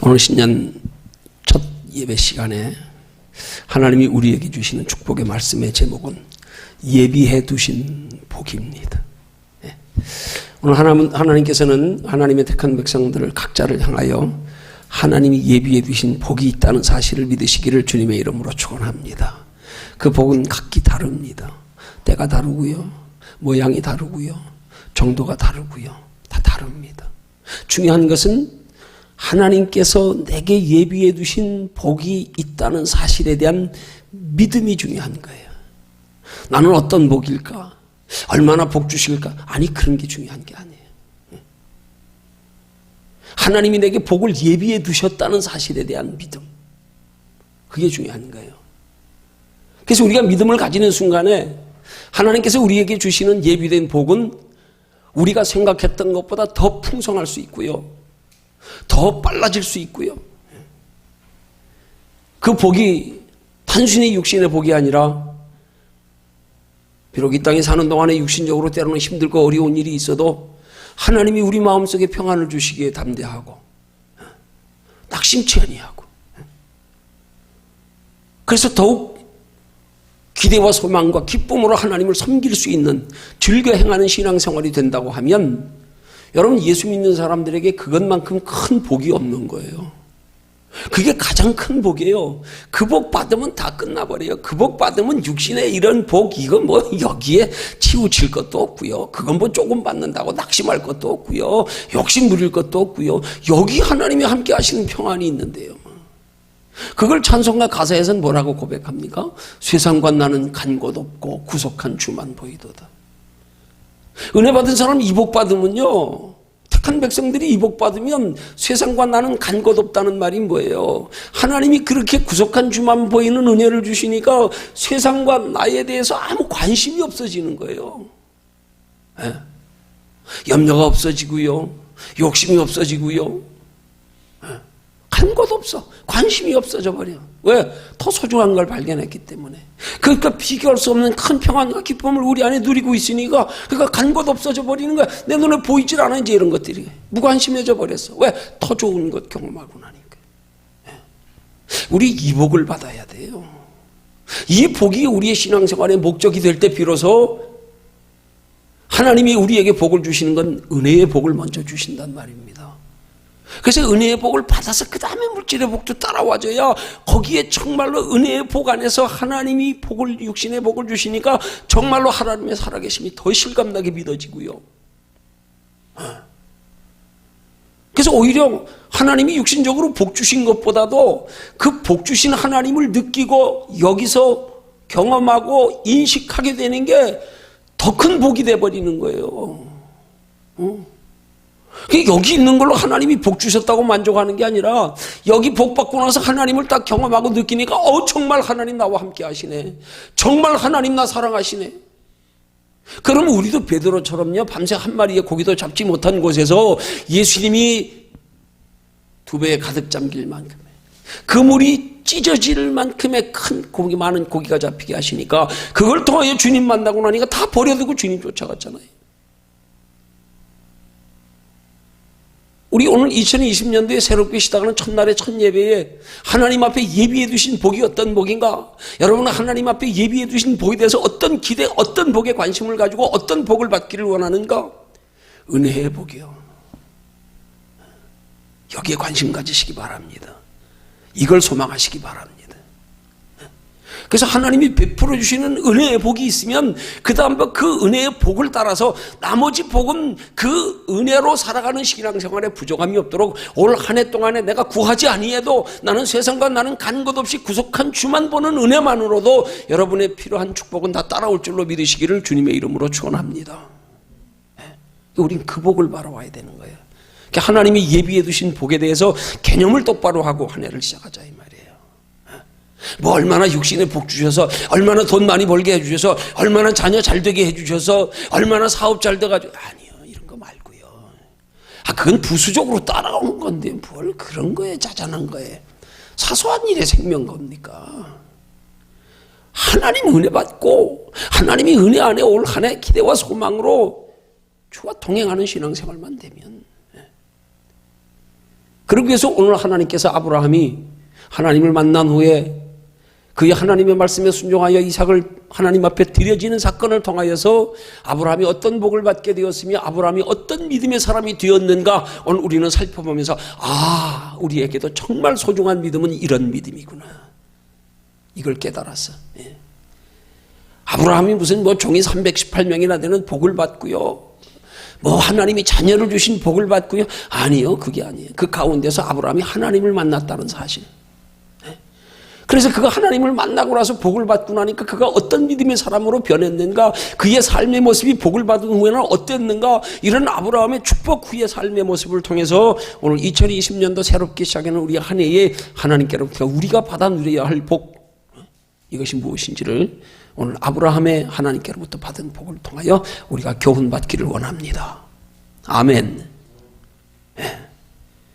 오늘 신년 첫 예배 시간에 하나님이 우리에게 주시는 축복의 말씀의 제목은 예비해 두신 복입니다. 오늘 하나님께서는 하나님의 택한 백성들을 각자를 향하여 하나님이 예비해 두신 복이 있다는 사실을 믿으시기를 주님의 이름으로 축원합니다. 그 복은 각기 다릅니다. 때가 다르고요, 모양이 다르고요, 정도가 다르고요, 다 다릅니다. 중요한 것은 하나님께서 내게 예비해 두신 복이 있다는 사실에 대한 믿음이 중요한 거예요. 나는 어떤 복일까? 얼마나 복 주실까? 아니, 그런 게 중요한 게 아니에요. 하나님이 내게 복을 예비해 두셨다는 사실에 대한 믿음, 그게 중요한 거예요. 그래서 우리가 믿음을 가지는 순간에 하나님께서 우리에게 주시는 예비된 복은 우리가 생각했던 것보다 더 풍성할 수 있고요, 더 빨라질 수 있고요, 그 복이 단순히 육신의 복이 아니라 비록 이 땅에 사는 동안에 육신적으로 때로는 힘들고 어려운 일이 있어도 하나님이 우리 마음속에 평안을 주시기에 담대하고 낙심치 아니하고, 그래서 더욱 기대와 소망과 기쁨으로 하나님을 섬길 수 있는 즐겨 행하는 신앙생활이 된다고 하면 여러분, 예수 믿는 사람들에게 그것만큼 큰 복이 없는 거예요. 그게 가장 큰 복이에요. 그 복 받으면 다 끝나버려요. 그 복 받으면 육신의 이런 복, 이거 뭐 여기에 치우칠 것도 없고요, 그건 뭐 조금 받는다고 낙심할 것도 없고요, 욕심 부릴 것도 없고요, 여기 하나님이 함께 하시는 평안이 있는데요. 그걸 찬송가 가사에서는 뭐라고 고백합니까? 세상과 나는 간 곳 없고 구속한 주만 보이도다. 은혜 받은 사람 이 복 받으면요, 택한 백성들이 이 복 받으면 세상과 나는 간 곳 없다는 말이 뭐예요? 하나님이 그렇게 구속한 주만 보이는 은혜를 주시니까 세상과 나에 대해서 아무 관심이 없어지는 거예요. 네. 염려가 없어지고요, 욕심이 없어지고요, 간 곳 없어, 관심이 없어져 버려. 왜? 더 소중한 걸 발견했기 때문에. 그러니까 비교할 수 없는 큰 평안과 기쁨을 우리 안에 누리고 있으니까, 그러니까 간 곳 없어져 버리는 거야. 내 눈에 보이질 않아, 이제 이런 것들이. 무관심해져 버렸어. 왜? 더 좋은 것 경험하고 나니까. 우리 이 복을 받아야 돼요. 이 복이 우리의 신앙생활의 목적이 될 때 비로소 하나님이 우리에게 복을 주시는 건 은혜의 복을 먼저 주신단 말입니다. 그래서 은혜의 복을 받아서 그 다음에 물질의 복도 따라와줘야 거기에 정말로 은혜의 복 안에서 하나님이 복을, 육신의 복을 주시니까 정말로 하나님의 살아계심이 더 실감나게 믿어지고요. 그래서 오히려 하나님이 육신적으로 복 주신 것보다도 그 복 주신 하나님을 느끼고 여기서 경험하고 인식하게 되는 게 더 큰 복이 돼버리는 거예요. 여기 있는 걸로 하나님이 복 주셨다고 만족하는 게 아니라 여기 복 받고 나서 하나님을 딱 경험하고 느끼니까 정말 하나님 나와 함께 하시네, 정말 하나님 나 사랑하시네. 그러면 우리도 베드로처럼요, 밤새 한 마리의 고기도 잡지 못한 곳에서 예수님이 두 배에 가득 잠길 만큼의, 그물이 찢어질 만큼의 큰 고기, 많은 고기가 잡히게 하시니까 그걸 통하여 주님 만나고 나니까 다 버려두고 주님 쫓아갔잖아요. 우리 오늘 2020년도에 새롭게 시작하는 첫날의 첫 예배에 하나님 앞에 예비해 두신 복이 어떤 복인가? 여러분은 하나님 앞에 예비해 두신 복에 대해서 어떤 기대, 어떤 복에 관심을 가지고 어떤 복을 받기를 원하는가? 은혜의 복이요. 여기에 관심 가지시기 바랍니다. 이걸 소망하시기 바랍니다. 그래서 하나님이 베풀어 주시는 은혜의 복이 있으면 그 다음 그 은혜의 복을 따라서 나머지 복은 그 은혜로 살아가는 신앙생활에 부족함이 없도록 올 한 해 동안에 내가 구하지 아니해도 나는 세상과 나는 간 것 없이 구속한 주만 보는 은혜만으로도 여러분의 필요한 축복은 다 따라올 줄로 믿으시기를 주님의 이름으로 축원합니다. 우린 그 복을 바라와야 되는 거예요. 하나님이 예비해 두신 복에 대해서 개념을 똑바로 하고 한 해를 시작하자 이 말이에요. 뭐 얼마나 육신에 복 주셔서, 얼마나 돈 많이 벌게 해주셔서, 얼마나 자녀 잘 되게 해주셔서, 얼마나 사업 잘 돼가지고, 아니요, 이런 거 말고요. 그건 부수적으로 따라오는 건데 뭘 그런 거에 자잘한 거에 사소한 일에 생명 겁니까? 하나님 은혜 받고 하나님이 은혜 안에 올 한 해 기대와 소망으로 주와 동행하는 신앙생활만 되면 그러기 위해서 오늘 하나님께서 아브라함이 하나님을 만난 후에 그의 하나님의 말씀에 순종하여 이삭을 하나님 앞에 드려지는 사건을 통하여서 아브라함이 어떤 복을 받게 되었으며 아브라함이 어떤 믿음의 사람이 되었는가 오늘 우리는 살펴보면서 우리에게도 정말 소중한 믿음은 이런 믿음이구나. 이걸 깨달았어. 예. 아브라함이 무슨 종이 318명이나 되는 복을 받고요. 하나님이 자녀를 주신 복을 받고요. 아니요. 그게 아니에요. 그 가운데서 아브라함이 하나님을 만났다는 사실. 그래서 그가 하나님을 만나고 나서 복을 받고 나니까 그가 어떤 믿음의 사람으로 변했는가, 그의 삶의 모습이 복을 받은 후에는 어땠는가, 이런 아브라함의 축복 후의 삶의 모습을 통해서 오늘 2020년도 새롭게 시작하는 우리 한 해에 하나님께로부터 우리가 받아 누려야 할 복, 이것이 무엇인지를 오늘 아브라함의 하나님께로부터 받은 복을 통하여 우리가 교훈받기를 원합니다. 아멘.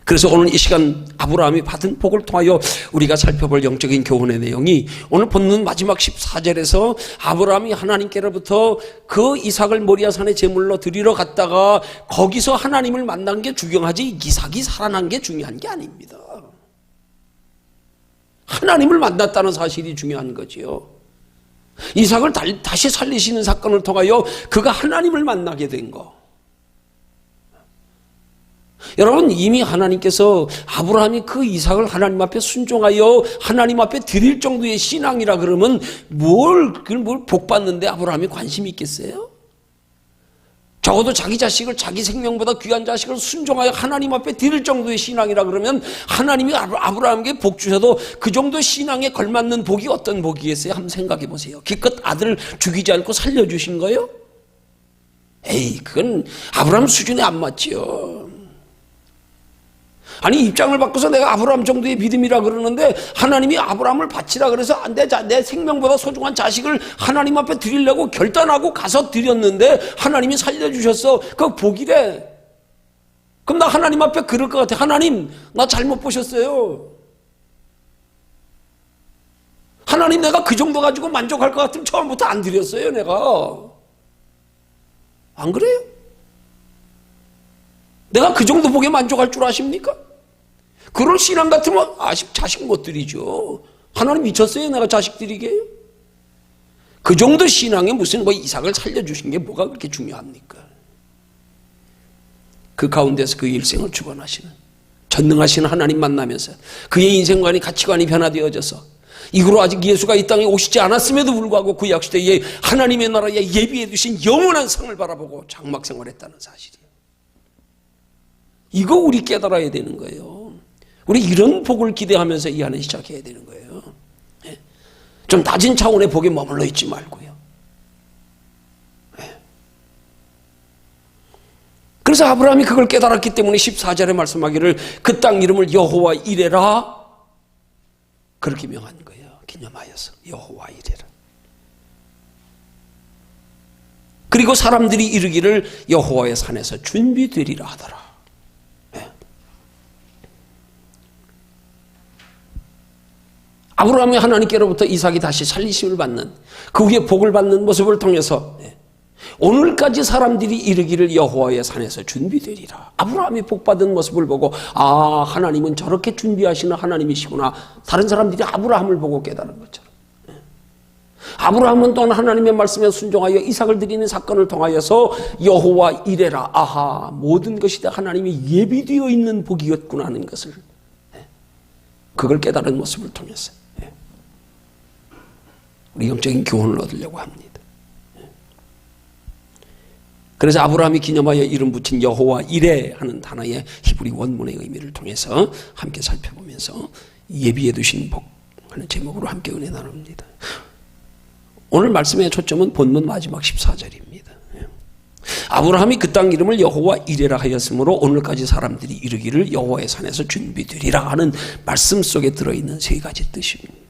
그래서 오늘 이 시간 아브라함이 받은 복을 통하여 우리가 살펴볼 영적인 교훈의 내용이 오늘 본문 마지막 14절에서 아브라함이 하나님께로부터 그 이삭을 모리아산의 제물로 드리러 갔다가 거기서 하나님을 만난 게 중요하지 이삭이 살아난 게 중요한 게 아닙니다. 하나님을 만났다는 사실이 중요한 거지요. 이삭을 다시 살리시는 사건을 통하여 그가 하나님을 만나게 된 거. 여러분, 이미 하나님께서 아브라함이 그 이삭을 하나님 앞에 순종하여 하나님 앞에 드릴 정도의 신앙이라 그러면 뭘 복받는데 아브라함이 관심이 있겠어요? 적어도 자기 자식을 자기 생명보다 귀한 자식을 순종하여 하나님 앞에 드릴 정도의 신앙이라 그러면 하나님이 아브라함에게 복 주셔도 그 정도 신앙에 걸맞는 복이 어떤 복이겠어요? 한번 생각해 보세요. 기껏 아들을 죽이지 않고 살려주신 거예요? 그건 아브라함 수준에 안 맞지요. 아니, 입장을 바꿔서 내가 아브라함 정도의 믿음이라 그러는데 하나님이 아브라함을 바치라 그래서 내 생명보다 소중한 자식을 하나님 앞에 드리려고 결단하고 가서 드렸는데 하나님이 살려주셨어. 그거 복이래. 그럼 나 하나님 앞에 그럴 것 같아. 하나님, 나 잘못 보셨어요. 하나님, 내가 그 정도 가지고 만족할 것 같으면 처음부터 안 드렸어요, 내가. 안 그래요? 내가 그 정도 복에 만족할 줄 아십니까? 그럴 신앙 같으면 자식 못 드리죠. 하나님 미쳤어요? 내가 자식 드리게 해요? 그 정도 신앙에 무슨 이삭을 살려주신 게 뭐가 그렇게 중요합니까? 그 가운데서 그의 일생을 주관하시는 전능하신 하나님 만나면서 그의 인생관이 가치관이 변화되어져서 이후로 아직 예수가 이 땅에 오시지 않았음에도 불구하고 그 약시대에 하나님의 나라에 예비해 두신 영원한 상을 바라보고 장막 생활했다는 사실이에요. 이거 우리 깨달아야 되는 거예요. 우리 이런 복을 기대하면서 이 안에 시작해야 되는 거예요. 좀 낮은 차원의 복에 머물러 있지 말고요. 그래서 아브라함이 그걸 깨달았기 때문에 14절에 말씀하기를 그 땅 이름을 여호와 이레라 그렇게 명한 거예요. 기념하여서 여호와 이레라. 그리고 사람들이 이르기를 여호와의 산에서 준비되리라 하더라. 아브라함이 하나님께로부터 이삭이 다시 살리심을 받는 그 후에 복을 받는 모습을 통해서 오늘까지 사람들이 이르기를 여호와의 산에서 준비되리라. 아브라함이 복받은 모습을 보고 하나님은 저렇게 준비하시는 하나님이시구나. 다른 사람들이 아브라함을 보고 깨달은 것처럼 아브라함은 또한 하나님의 말씀에 순종하여 이삭을 드리는 사건을 통하여서 여호와 이레라. 모든 것이 다 하나님이 예비되어 있는 복이었구나 하는 것을 그걸 깨달은 모습을 통해서 우리 영적인 교훈을 얻으려고 합니다. 그래서 아브라함이 기념하여 이름 붙인 여호와 이레 하는 단어의 히브리 원문의 의미를 통해서 함께 살펴보면서 예비해 두신 복 하는 제목으로 함께 은혜 나눕니다. 오늘 말씀의 초점은 본문 마지막 14절입니다. 아브라함이 그 땅 이름을 여호와 이레라 하였으므로 오늘까지 사람들이 이르기를 여호와의 산에서 준비되리라 하는 말씀 속에 들어있는 세 가지 뜻입니다.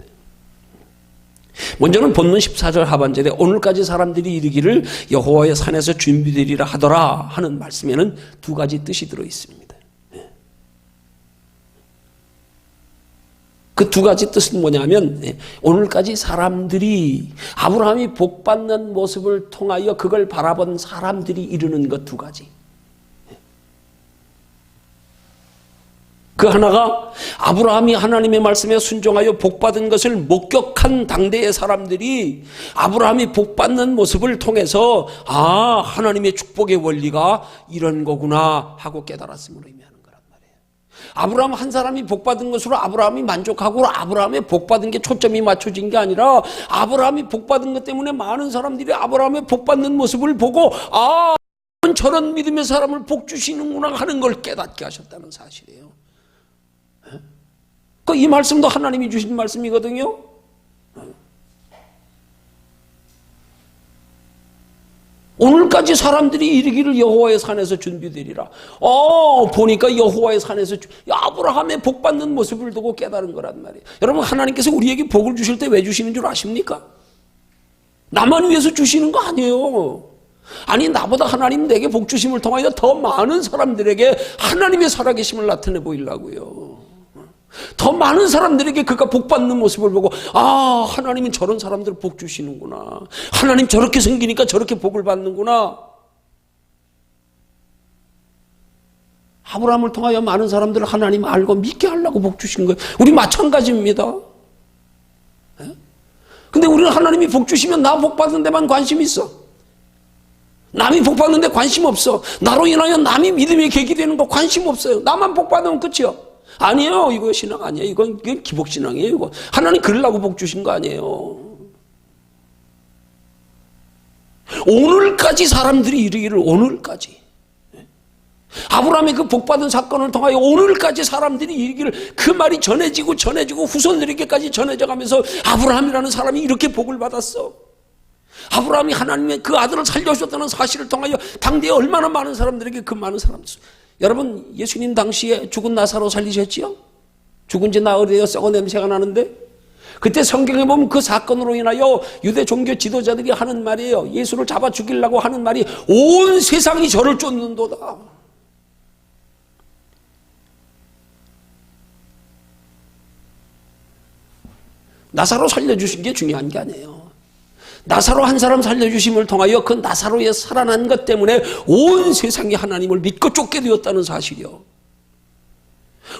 먼저는 본문 14절 하반절에 오늘까지 사람들이 이르기를 여호와의 산에서 준비되리라 하더라 하는 말씀에는 두 가지 뜻이 들어있습니다. 그 두 가지 뜻은 뭐냐면 오늘까지 사람들이 아브라함이 복받는 모습을 통하여 그걸 바라본 사람들이 이루는 것 두 가지. 그 하나가 아브라함이 하나님의 말씀에 순종하여 복받은 것을 목격한 당대의 사람들이 아브라함이 복받는 모습을 통해서 아, 하나님의 축복의 원리가 이런 거구나 하고 깨달았음으로 의미하는 거란 말이에요. 아브라함 한 사람이 복받은 것으로 아브라함이 만족하고 아브라함의 복받은 게 초점이 맞춰진 게 아니라 아브라함이 복받은 것 때문에 많은 사람들이 아브라함의 복받는 모습을 보고 아, 저런 믿음의 사람을 복 주시는구나 하는 걸 깨닫게 하셨다는 사실이에요. 이 말씀도 하나님이 주신 말씀이거든요. 오늘까지 사람들이 이르기를 여호와의 산에서 준비되리라. 보니까 여호와의 산에서 아브라함의 복받는 모습을 두고 깨달은 거란 말이에요. 여러분, 하나님께서 우리에게 복을 주실 때 왜 주시는 줄 아십니까? 나만 위해서 주시는 거 아니에요. 아니, 나보다 하나님 내게 복 주심을 통하여 더 많은 사람들에게 하나님의 살아계심을 나타내 보이려고요. 더 많은 사람들에게 그가 복받는 모습을 보고 아, 하나님은 저런 사람들 복 주시는구나. 하나님 저렇게 생기니까 저렇게 복을 받는구나. 아브라함을 통하여 많은 사람들을 하나님 알고 믿게 하려고 복 주신 거예요. 우리 마찬가지입니다. 근데 우리는 하나님이 복 주시면 나 복 받는 데만 관심이 있어. 남이 복 받는 데 관심 없어. 나로 인하여 남이 믿음의 계기 되는 거 관심 없어요. 나만 복 받으면 끝이요. 아니에요. 이거 신앙 아니에요. 이건 기복신앙이에요. 이거 하나님 그러려고 복 주신 거 아니에요. 오늘까지 사람들이 이르기를 오늘까지 아브라함의 그 복받은 사건을 통하여 오늘까지 사람들이 이르기를 그 말이 전해지고 후손들에게까지 전해져 가면서 아브라함이라는 사람이 이렇게 복을 받았어. 아브라함이 하나님의 그 아들을 살려주셨다는 사실을 통하여 당대에 얼마나 많은 사람들에게 그 많은 사람들. 여러분, 예수님 당시에 죽은 나사로 살리셨지요? 죽은 지 나흘이에요. 썩어 냄새가 나는데 그때 성경에 보면 그 사건으로 인하여 유대 종교 지도자들이 하는 말이에요. 예수를 잡아 죽이려고 하는 말이 온 세상이 저를 쫓는도다. 나사로 살려주신 게 중요한 게 아니에요. 나사로 한 사람 살려주심을 통하여 그 나사로의 살아난 것 때문에 온 세상이 하나님을 믿고 쫓게 되었다는 사실이요.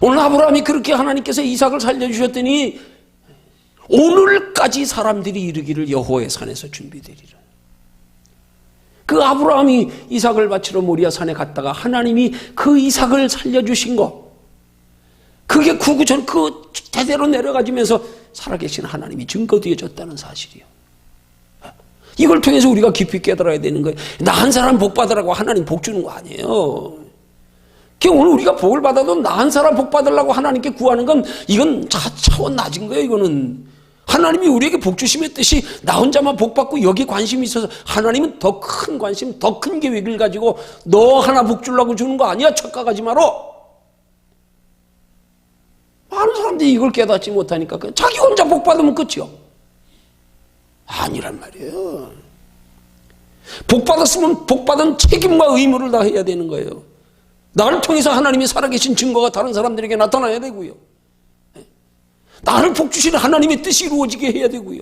오늘 아브라함이 그렇게 하나님께서 이삭을 살려주셨더니 오늘까지 사람들이 이르기를 여호와의 산에서 준비되리라. 그 아브라함이 이삭을 바치러 모리아 산에 갔다가 하나님이 그 이삭을 살려주신 거, 그게 구구전 그 대대로 내려가지면서 살아계신 하나님이 증거되어졌다는 사실이요. 이걸 통해서 우리가 깊이 깨달아야 되는 거예요. 나 한 사람 복 받으라고 하나님 복 주는 거 아니에요. 오늘 우리가 복을 받아도 나 한 사람 복 받으려고 하나님께 구하는 건 이건 차원 낮은 거예요. 이거는 하나님이 우리에게 복 주심의 뜻이 나 혼자만 복 받고 여기 관심이 있어서 하나님은 더 큰 관심, 더 큰 계획을 가지고 너 하나 복 주려고 주는 거 아니야. 착각하지 마라. 많은 사람들이 이걸 깨닫지 못하니까 자기 혼자 복 받으면 끝이요. 아니란 말이에요. 복 받았으면 복 받은 책임과 의무를 다해야 되는 거예요. 나를 통해서 하나님이 살아계신 증거가 다른 사람들에게 나타나야 되고요. 나를 복 주시는 하나님의 뜻이 이루어지게 해야 되고요.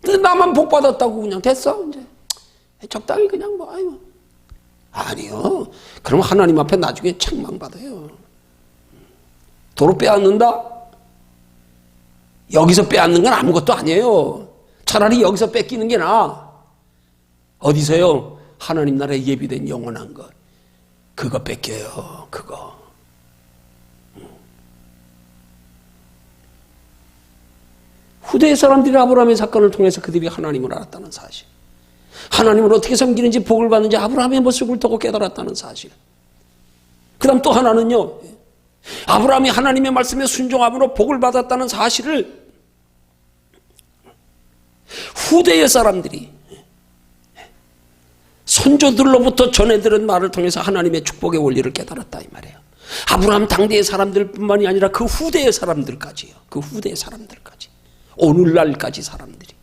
근데 나만 복 받았다고 그냥 됐어 이제 적당히 그냥 뭐 아이고 아니요. 그럼 하나님 앞에 나중에 책망받아요. 도로 빼앗는다? 여기서 빼앗는 건 아무것도 아니에요. 차라리 여기서 뺏기는 게 나아. 어디서요? 하나님 나라에 예비된 영원한 것. 그거 뺏겨요. 그거. 후대의 사람들이 아브라함의 사건을 통해서 그들이 하나님을 알았다는 사실. 하나님을 어떻게 섬기는지 복을 받는지 아브라함의 모습을 두고 깨달았다는 사실. 그 다음 또 하나는요. 아브라함이 하나님의 말씀에 순종함으로 복을 받았다는 사실을 후대의 사람들이 선조들로부터 전해들은 말을 통해서 하나님의 축복의 원리를 깨달았다 이 말이에요. 아브라함 당대의 사람들뿐만이 아니라 그 후대의 사람들까지요. 그 후대의 사람들까지. 오늘날까지 사람들이.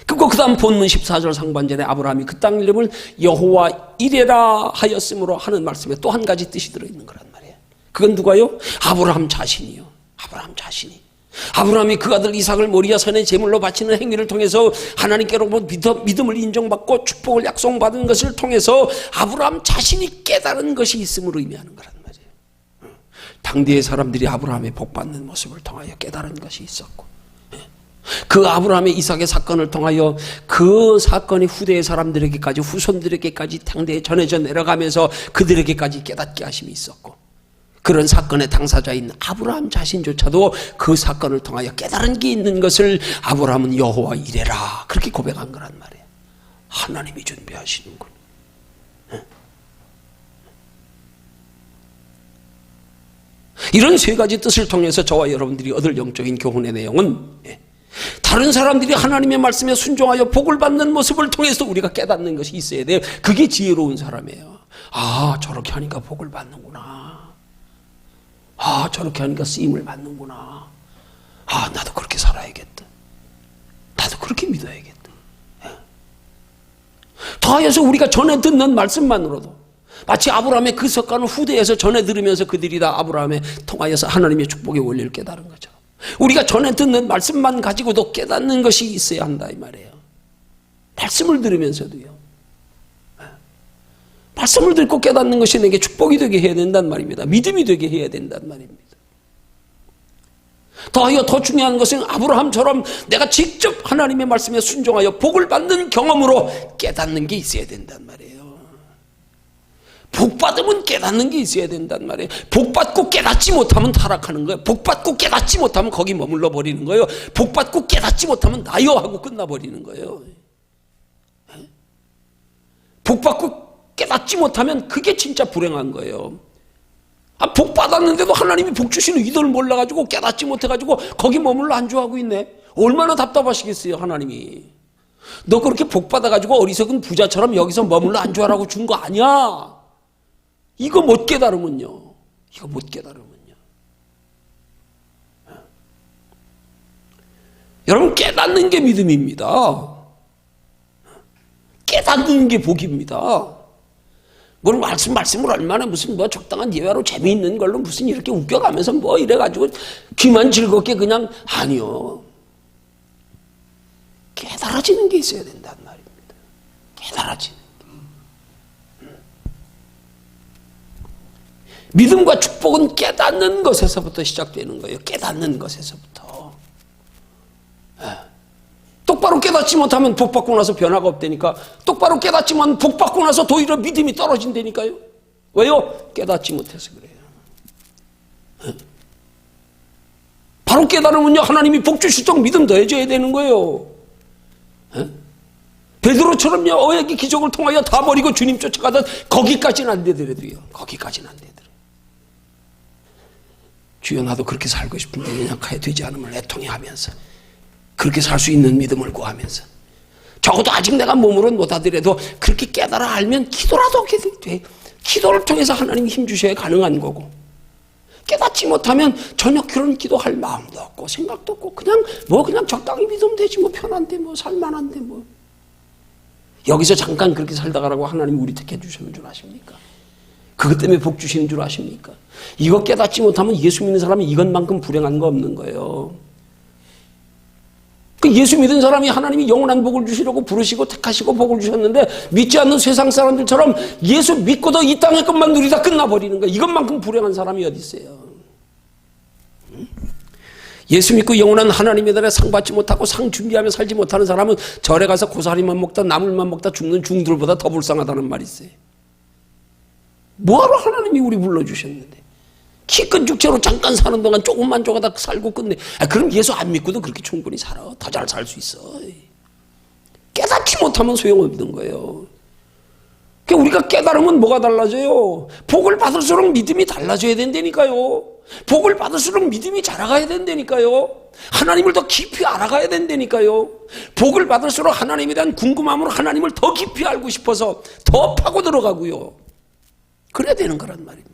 그리고 그 다음 본문 14절 상반절에 아브라함이 그 땅 이름을 여호와 이레라 하였으므로 하는 말씀에 또 한 가지 뜻이 들어있는 거란 말이에요. 그건 누가요? 아브라함 자신이요. 아브라함 자신이. 아브라함이 그 아들 이삭을 모리아 산에 제물로 바치는 행위를 통해서 하나님께로부터 믿음을 인정받고 축복을 약속받은 것을 통해서 아브라함 자신이 깨달은 것이 있음을 의미하는 거란 말이에요. 당대의 사람들이 아브라함의 복받는 모습을 통하여 깨달은 것이 있었고, 그 아브라함의 이삭의 사건을 통하여 그 사건이 후대의 사람들에게까지, 후손들에게까지 당대에 전해져 내려가면서 그들에게까지 깨닫게 하심이 있었고, 그런 사건의 당사자인 아브라함 자신조차도 그 사건을 통하여 깨달은 게 있는 것을 아브라함은 여호와 이레라 그렇게 고백한 거란 말이에요. 하나님이 준비하시는군. 이런 세 가지 뜻을 통해서 저와 여러분들이 얻을 영적인 교훈의 내용은, 다른 사람들이 하나님의 말씀에 순종하여 복을 받는 모습을 통해서 우리가 깨닫는 것이 있어야 돼요. 그게 지혜로운 사람이에요. 아, 저렇게 하니까 복을 받는구나. 아, 저렇게 하니까 쓰임을 받는구나. 아, 나도 그렇게 살아야겠다. 나도 그렇게 믿어야겠다. 더하여서 우리가 전에 듣는 말씀만으로도 마치 아브라함의 그 사건을 후대에서 전해 들으면서 그들이 다 아브라함에 통하여서 하나님의 축복의 원리를 깨달은 것처럼 우리가 전에 듣는 말씀만 가지고도 깨닫는 것이 있어야 한다 이 말이에요. 말씀을 들으면서도요. 말씀을 듣고 깨닫는 것이 내게 축복이 되게 해야 된단 말입니다. 믿음이 되게 해야 된단 말입니다. 더하여 더 중요한 것은 아브라함처럼 내가 직접 하나님의 말씀에 순종하여 복을 받는 경험으로 깨닫는 게 있어야 된단 말이에요. 복받으면 깨닫는 게 있어야 된단 말이에요. 복받고 깨닫지 못하면 타락하는 거예요. 복받고 깨닫지 못하면 거기 머물러 버리는 거예요. 복받고 깨닫지 못하면 나요 하고 끝나버리는 거예요. 복받고 깨닫지 못하면 그게 진짜 불행한 거예요. 아, 복 받았는데도 하나님이 복 주시는 의도를 몰라가지고 깨닫지 못해가지고 거기 머물러 안주하고 있네. 얼마나 답답하시겠어요 하나님이. 너 그렇게 복 받아가지고 어리석은 부자처럼 여기서 머물러 안주하라고 준 거 아니야. 이거 못 깨달으면요. 이거 못 깨달으면요. 여러분, 깨닫는 게 믿음입니다. 깨닫는 게 복입니다. 뭘 말씀을 얼마나 무슨 뭐 적당한 예외로 재미있는 걸로 무슨 이렇게 웃겨가면서 뭐 이래가지고 귀만 즐겁게 그냥, 아니요. 깨달아지는 게 있어야 된단 말입니다. 깨달아지는 게. 믿음과 축복은 깨닫는 것에서부터 시작되는 거예요. 깨닫는 것에서부터. 똑바로 깨닫지 못하면 복 받고 나서 변화가 없다니까. 똑바로 깨닫지만 복 받고 나서 도리어 믿음이 떨어진다니까요. 왜요? 깨닫지 못해서 그래요. 바로 깨달으면요 하나님이 복 주실 적 믿음 더해줘야 되는 거예요. 베드로처럼요 어획의 기적을 통하여 다 버리고 주님 쫓아가던 거기까지는 안 되더라도요. 거기까지는 안 되더라도. 주여 나도 그렇게 살고 싶은데 연약하여 되지 않음을 애통해 하면서 그렇게 살 수 있는 믿음을 구하면서 적어도 아직 내가 몸으로는 못하더라도 그렇게 깨달아 알면 기도라도 하게 돼. 기도를 통해서 하나님이 힘 주셔야 가능한 거고, 깨닫지 못하면 전혀 그런 기도할 마음도 없고 생각도 없고 그냥 적당히 믿으면 되지 뭐, 편한데 뭐, 살만한데 뭐. 여기서 잠깐 그렇게 살다가라고 하나님 우리 택해 주시는 줄 아십니까? 그것 때문에 복 주시는 줄 아십니까? 이거 깨닫지 못하면 예수 믿는 사람이 이것만큼 불행한 거 없는 거예요. 예수 믿은 사람이 하나님이 영원한 복을 주시려고 부르시고 택하시고 복을 주셨는데 믿지 않는 세상 사람들처럼 예수 믿고도 이 땅의 것만 누리다 끝나버리는 거예요. 이것만큼 불행한 사람이 어디 있어요? 예수 믿고 영원한 하나님의 나라에 상 받지 못하고 상 준비하며 살지 못하는 사람은 절에 가서 고사리만 먹다 나물만 먹다 죽는 중들보다 더 불쌍하다는 말이 있어요. 뭐하러 하나님이 우리 불러주셨는데. 키 큰 육체로 잠깐 사는 동안 조금만 쪼가다 살고 끝내. 그럼 예수 안 믿고도 그렇게 충분히 살아. 더 잘 살 수 있어. 깨닫지 못하면 소용없는 거예요. 우리가 깨달으면 뭐가 달라져요? 복을 받을수록 믿음이 달라져야 된다니까요. 복을 받을수록 믿음이 자라가야 된다니까요. 하나님을 더 깊이 알아가야 된다니까요. 복을 받을수록 하나님에 대한 궁금함으로 하나님을 더 깊이 알고 싶어서 더 파고 들어가고요. 그래야 되는 거란 말입니다.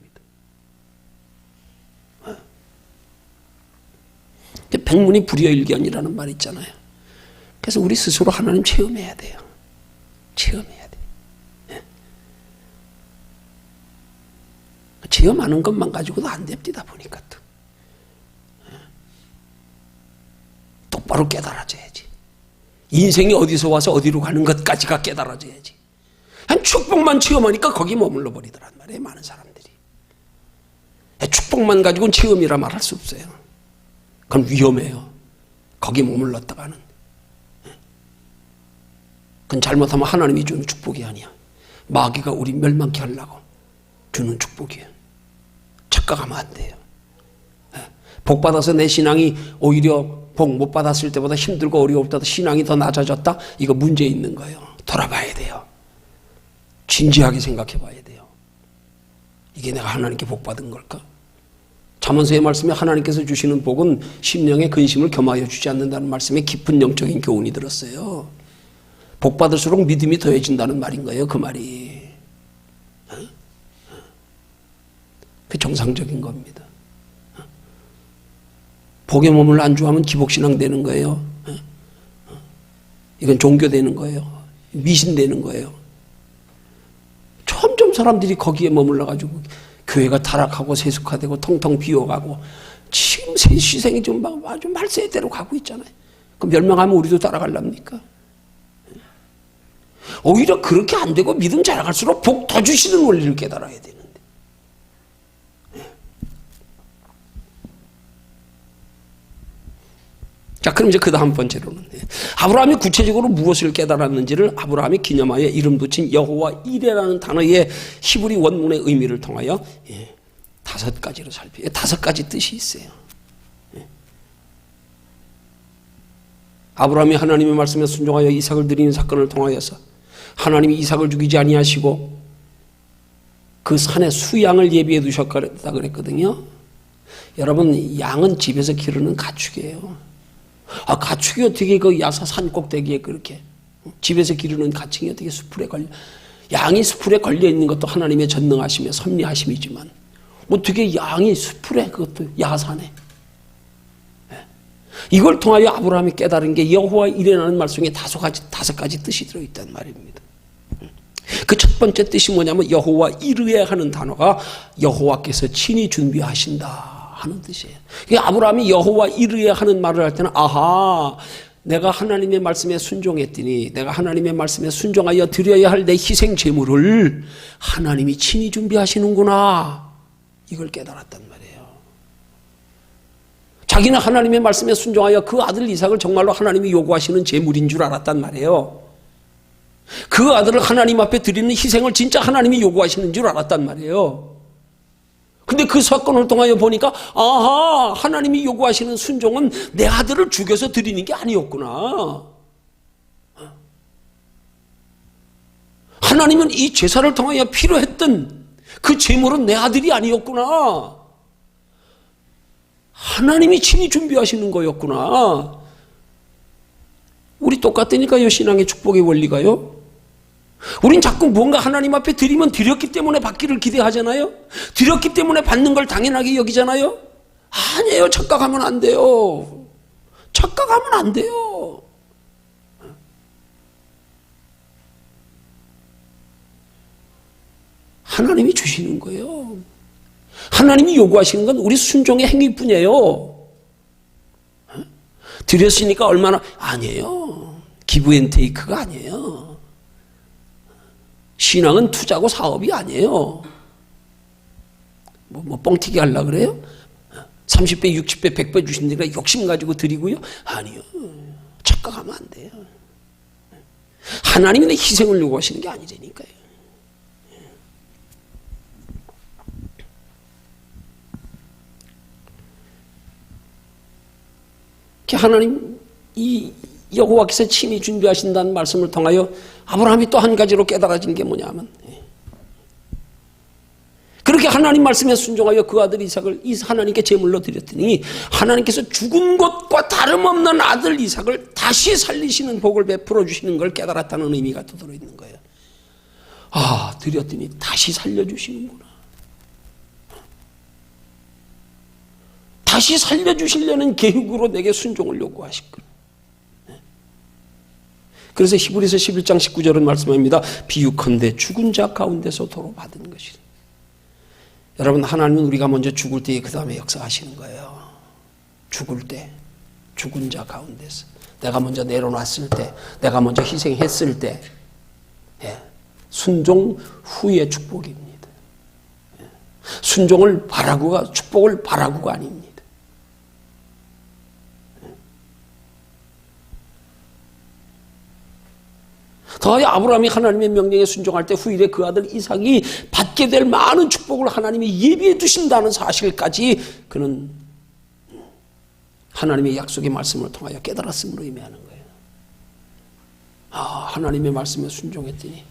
백문이 불여일견이라는 말 있잖아요. 그래서 우리 스스로 하나님 체험해야 돼요. 체험해야 돼요. 체험하는 것만 가지고도 안 됩니다. 보니까 또. 바로 깨달아져야지. 인생이 어디서 와서 어디로 가는 것까지가 깨달아져야지. 한 축복만 체험하니까 거기 머물러 버리더란 말이에요, 많은 사람들이. 축복만 가지고는 체험이라 말할 수 없어요. 그건 위험해요. 거기 머물렀다가는. 그건 잘못하면 하나님이 주는 축복이 아니야. 마귀가 우리 멸망케 하려고 주는 축복이에요. 착각하면 안 돼요. 복 받아서 내 신앙이 오히려 복 못 받았을 때보다 힘들고 어려울 때보다 신앙이 더 낮아졌다? 이거 문제 있는 거예요. 돌아봐야 돼요. 진지하게 생각해 봐야 돼요. 이게 내가 하나님께 복 받은 걸까? 잠언서의 말씀에 하나님께서 주시는 복은 심령의 근심을 겸하여 주지 않는다는 말씀에 깊은 영적인 교훈이 들었어요. 복 받을수록 믿음이 더해진다는 말인 거예요, 그 말이. 그 정상적인 겁니다. 복에 몸을 안주하면 기복신앙 되는 거예요. 이건 종교 되는 거예요. 미신 되는 거예요. 점점 사람들이 거기에 머물러가지고 교회가 타락하고 세속화되고 텅텅 비어가고 지금 시생이 좀 아주 말세대로 가고 있잖아요. 그럼 멸망하면 우리도 따라갈랍니까? 오히려 그렇게 안 되고 믿음 자라갈수록 복 더 주시는 원리를 깨달아야 되는데. 자, 그럼 이제 그 다음 번째로는 아브라함이 구체적으로 무엇을 깨달았는지를 아브라함이 기념하여 이름 붙인 여호와 이레라는 단어의 히브리 원문의 의미를 통하여 5가지로 살펴요. 5가지 뜻이 있어요. 아브라함이 하나님의 말씀에 순종하여 이삭을 드리는 사건을 통하여서 하나님이 이삭을 죽이지 아니하시고 그 산에 수양을 예비해 두셨다 그랬거든요. 여러분, 양은 집에서 기르는 가축이에요. 가축이 어떻게 그 야사 산 꼭대기에 그렇게 집에서 기르는 가축이 어떻게 수풀에 걸려, 양이 수풀에 걸려 있는 것도 하나님의 전능하심에 섭리하심이지만 어떻게 양이 수풀에, 그것도 야산에. 이걸 통하여 아브라함이 깨달은 게 여호와 이레라는 말씀에 5가지 뜻이 들어있단 말입니다. 그 첫 번째 뜻이 뭐냐면 여호와 이르에 하는 단어가 여호와께서 친히 준비하신다 하는 뜻이에요. 아브라함이 여호와 이르에 하는 말을 할 때는 아하, 내가 하나님의 말씀에 순종했더니 내가 하나님의 말씀에 순종하여 드려야 할 내 희생 제물을 하나님이 친히 준비하시는구나, 이걸 깨달았단 말이에요. 자기는 하나님의 말씀에 순종하여 그 아들 이삭을 정말로 하나님이 요구하시는 제물인 줄 알았단 말이에요. 그 아들을 하나님 앞에 드리는 희생을 진짜 하나님이 요구하시는 줄 알았단 말이에요. 근데 그 사건을 통하여 보니까 아하, 하나님이 요구하시는 순종은 내 아들을 죽여서 드리는 게 아니었구나. 하나님은 이 제사를 통하여 필요했던 그 제물은 내 아들이 아니었구나. 하나님이 친히 준비하시는 거였구나. 우리 똑같으니까요, 신앙의 축복의 원리가요. 우린 자꾸 뭔가 하나님 앞에 드리면 드렸기 때문에 받기를 기대하잖아요. 드렸기 때문에 받는 걸 당연하게 여기잖아요. 아니에요. 착각하면 안 돼요. 착각하면 안 돼요. 하나님이 주시는 거예요. 하나님이 요구하시는 건 우리 순종의 행위뿐이에요. 드렸으니까 얼마나, 아니에요. 기브 앤 테이크가 아니에요. 신앙은 투자고 사업이 아니에요. 뭐 뻥튀기 하려고 그래요? 30배, 60배, 100배 주신다니까 욕심 가지고 드리고요? 아니요. 착각하면 안 돼요. 하나님이 내 희생을 요구하시는 게 아니라니까요. 하나님, 이 여호와께서 친히 준비하신다는 말씀을 통하여 아브라함이 또 한 가지로 깨달아진 게 뭐냐면, 그렇게 하나님 말씀에 순종하여 그 아들 이삭을 하나님께 제물로 드렸더니 하나님께서 죽은 것과 다름없는 아들 이삭을 다시 살리시는 복을 베풀어 주시는 걸 깨달았다는 의미가 또 들어있는 거예요. 아, 드렸더니 다시 살려주시는구나. 다시 살려주시려는 계획으로 내게 순종을 요구하실 거예요. 그래서 히브리서 11장 19절은 말씀합니다. 비유컨대 죽은 자 가운데서 도로 받은 것이라. 여러분, 하나님은 우리가 먼저 죽을 때에 그 다음에 역사하시는 거예요. 죽을 때. 죽은 자 가운데서 내가 먼저 내려놨을 때, 내가 먼저 희생했을 때, 순종 후의 축복입니다. 순종을 바라고가 축복을 바라고가 아닙니다. 더하여 아브라함이 하나님의 명령에 순종할 때 후일에 그 아들 이삭이 받게 될 많은 축복을 하나님이 예비해 두신다는 사실까지 그는 하나님의 약속의 말씀을 통하여 깨달았음으로 의미하는 거예요. 하나님의 말씀에 순종했더니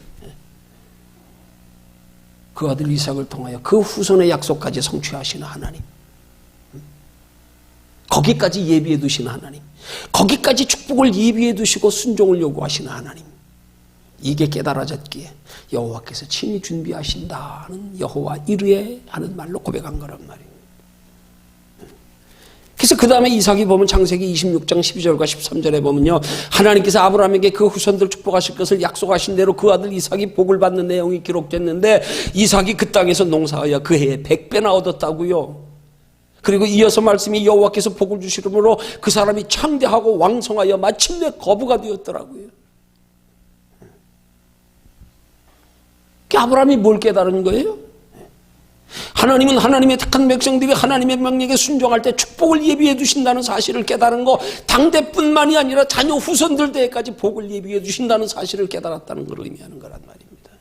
그 아들 이삭을 통하여 그 후손의 약속까지 성취하시는 하나님, 거기까지 예비해 두시는 하나님, 거기까지 축복을 예비해 두시고 순종을 요구하시는 하나님, 이게 깨달아졌기에 여호와께서 친히 준비하신다는 여호와 이르에 하는 말로 고백한 거란 말이에요. 그래서 그 다음에 이삭이 보면 창세기 26장 12절과 13절에 보면요, 하나님께서 아브라함에게 그 후손들 축복하실 것을 약속하신 대로 그 아들 이삭이 복을 받는 내용이 기록됐는데, 이삭이 그 땅에서 농사하여 그 해에 100배나 얻었다고요. 그리고 이어서 말씀이 여호와께서 복을 주시므로 그 사람이 창대하고 왕성하여 마침내 거부가 되었더라고요. 아브라함이 뭘 깨달은 거예요? 하나님은 하나님의 택한 백성들이 하나님의 명령에 순종할 때 축복을 예비해 두신다는 사실을 깨달은 거, 당대뿐만이 아니라 자녀 후손들 때까지 복을 예비해 두신다는 사실을 깨달았다는 걸 의미하는 거란 말입니다.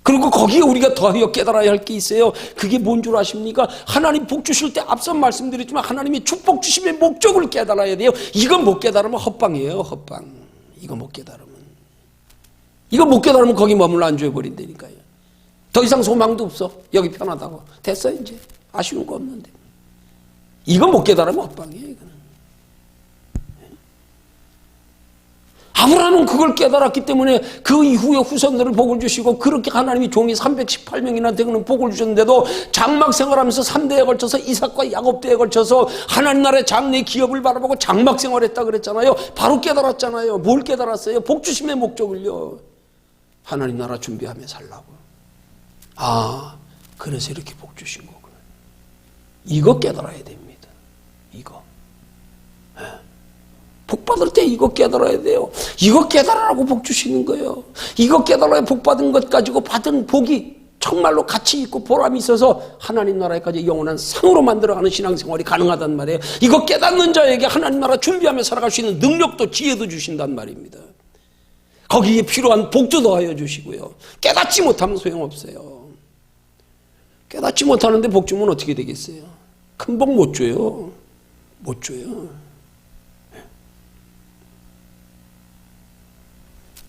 그리고 거기에 우리가 더하여 깨달아야 할 게 있어요. 그게 뭔 줄 아십니까? 하나님 복 주실 때 앞서 말씀드렸지만 하나님의 축복 주심의 목적을 깨달아야 돼요. 이건 못 깨달으면 헛방이에요. 헛방. 이거 못 깨달으면 거기 머물러 앉아 버린다니까요. 더 이상 소망도 없어. 여기 편하다고. 됐어 이제. 아쉬운 거 없는데. 이거 못 깨달으면 헛방이에요. 이거는. 아브라함은 그걸 깨달았기 때문에 그 이후에 후손들을 복을 주시고, 그렇게 하나님이 종이 318명이나 되는 복을 주셨는데도 장막 생활하면서 3대에 걸쳐서 이삭과 야곱대에 걸쳐서 하나님 나라의 장래의 기업을 바라보고 장막 생활했다 그랬잖아요. 바로 깨달았잖아요. 뭘 깨달았어요? 복 주심의 목적을요. 하나님 나라 준비하며 살라고. 그래서 이렇게 복 주신 거구나. 이거 깨달아야 됩니다. 이거. 복 받을 때 이거 깨달아야 돼요. 이거 깨달으라고 복 주시는 거예요. 이거 깨달아야 복 받은 것 가지고 받은 복이 정말로 가치 있고 보람이 있어서 하나님 나라에까지 영원한 상으로 만들어가는 신앙생활이 가능하단 말이에요. 이거 깨닫는 자에게 하나님 나라 준비하며 살아갈 수 있는 능력도 지혜도 주신단 말입니다. 거기에 필요한 복도 더하여 주시고요. 깨닫지 못하면 소용없어요. 깨닫지 못하는데 복 주면 어떻게 되겠어요? 큰 복 못 줘요. 못 줘요.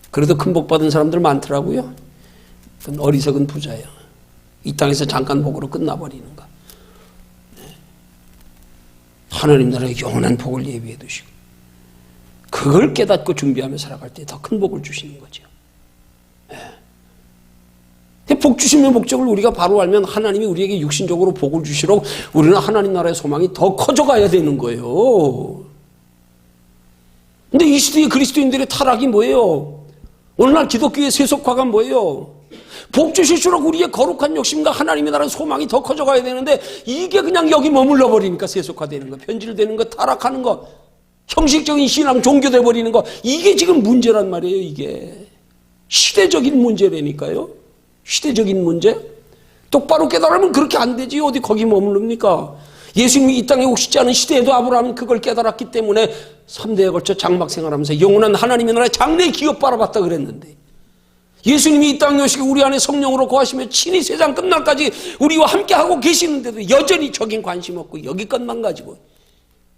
그래도 큰 복 받은 사람들 많더라고요. 그건 어리석은 부자예요. 이 땅에서 잠깐 복으로 끝나버리는 거. 하나님 나라의 영원한 복을 예비해 두시고, 그걸 깨닫고 준비하며 살아갈 때 더 큰 복을 주시는 거죠. 복 주심의 목적을 우리가 바로 알면 하나님이 우리에게 육신적으로 복을 주시러 우리는 하나님 나라의 소망이 더 커져가야 되는 거예요. 근데 이 시대의 그리스도인들의 타락이 뭐예요? 오늘날 기독교의 세속화가 뭐예요? 복 주실수록 우리의 거룩한 욕심과 하나님의 나라의 소망이 더 커져가야 되는데, 이게 그냥 여기 머물러 버리니까 세속화되는 거, 변질되는 거, 타락하는 거, 형식적인 신앙 종교돼 버리는 거, 이게 지금 문제란 말이에요. 이게 시대적인 문제라니까요. 시대적인 문제. 똑바로 깨달으면 그렇게 안 되지. 어디 거기 머무릅니까? 예수님이 이 땅에 오시지 않은 시대에도 아브라함은 그걸 깨달았기 때문에 3대에 걸쳐 장막 생활하면서 영원한 하나님의 나라의 장래의 기업 바라봤다 그랬는데, 예수님이 이 땅에 오시고 우리 안에 성령으로 거하시며 친히 세상 끝날까지 우리와 함께하고 계시는데도 여전히 저긴 관심 없고 여기 것만 가지고,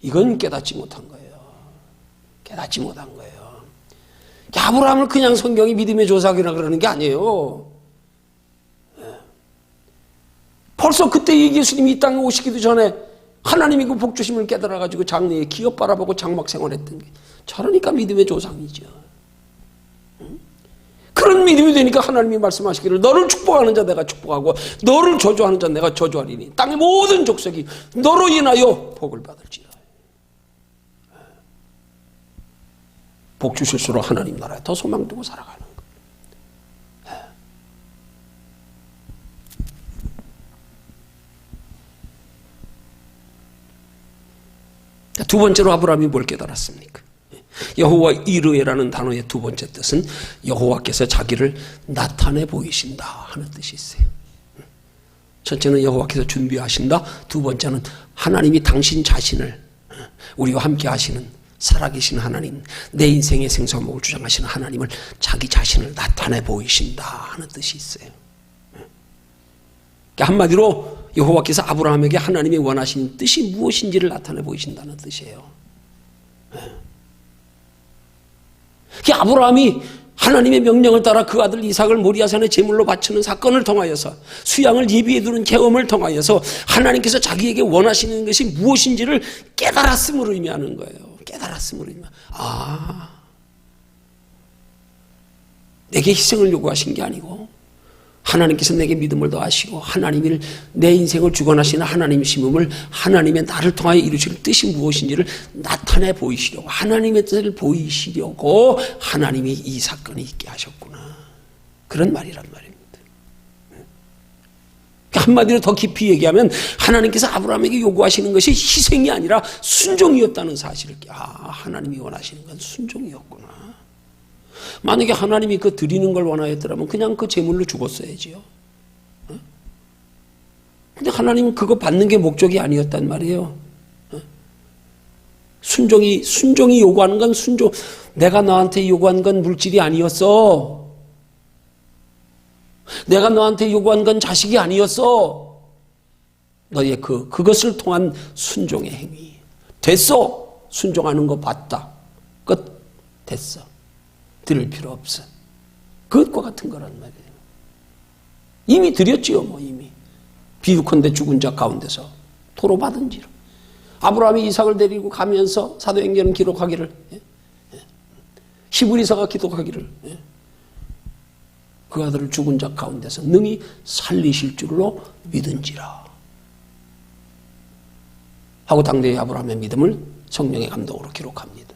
이건 깨닫지 못한 거예요. 깨닫지 못한 거예요. 아브라함을 그냥 성경이 믿음의 조상이라 그러는 게 아니에요. 벌써 그때 예수님이 이 땅에 오시기도 전에 하나님이 그 복 주심을 깨달아가지고 장래의 기업 바라보고 장막 생활했던 게, 저러니까 믿음의 조상이죠. 그런 믿음이 되니까 하나님이 말씀하시기를 너를 축복하는 자 내가 축복하고 너를 저주하는 자 내가 저주하리니 땅의 모든 족속이 너로 인하여 복을 받을지라. 복 주실수록 하나님 나라에 더 소망 두고 살아가는 것. 두 번째로 아브라함이 뭘 깨달았습니까? 여호와 이르에라는 단어의 두 번째 뜻은 여호와께서 자기를 나타내 보이신다 하는 뜻이 있어요. 첫째는 여호와께서 준비하신다. 두 번째는 하나님이 당신 자신을 우리와 함께 하시는 살아계신 하나님, 내 인생의 생사목을 주장하시는 하나님을 자기 자신을 나타내 보이신다 하는 뜻이 있어요. 그러니까 한마디로 여호와께서 아브라함에게 하나님이 원하시는 뜻이 무엇인지를 나타내 보이신다는 뜻이에요. 그러니까 아브라함이 하나님의 명령을 따라 그 아들 이삭을 모리아산에 제물로 바치는 사건을 통하여서 수양을 예비해 두는 경험을 통하여서 하나님께서 자기에게 원하시는 것이 무엇인지를 깨달았음으로 의미하는 거예요. 깨달았음으로 의미하는 내게 희생을 요구하신 게 아니고 하나님께서 내게 믿음을 더하시고 하나님을 내 인생을 주관하시는 하나님이심을 하나님의 나를 통하여 이루실 뜻이 무엇인지를 나타내 보이시려고 하나님의 뜻을 보이시려고 하나님이 이 사건이 있게 하셨구나. 그런 말이란 말입니다. 한마디로 더 깊이 얘기하면 하나님께서 아브라함에게 요구하시는 것이 희생이 아니라 순종이었다는 사실을 하나님이 원하시는 건 순종이었구나. 만약에 하나님이 그 드리는 걸 원하였더라면 그냥 그 제물로 죽었어야지요. 근데 하나님은 그거 받는 게 목적이 아니었단 말이에요. 순종이 요구하는 건 순종. 내가 너한테 요구한 건 물질이 아니었어. 내가 너한테 요구한 건 자식이 아니었어. 너의 그것을 통한 순종의 행위. 됐어. 순종하는 거 봤다. 끝. 됐어. 들을 필요 없어. 그것과 같은 거란 말이에요. 이미 드렸지요, 이미. 비유컨대 죽은 자 가운데서 토로받은지로. 아브라함이 이삭을 데리고 가면서 사도행전은 기록하기를, 히브리서가 기록하기를, 그 아들을 죽은 자 가운데서 능히 살리실 줄로 믿은지라. 하고 당대의 아브라함의 믿음을 성령의 감동으로 기록합니다.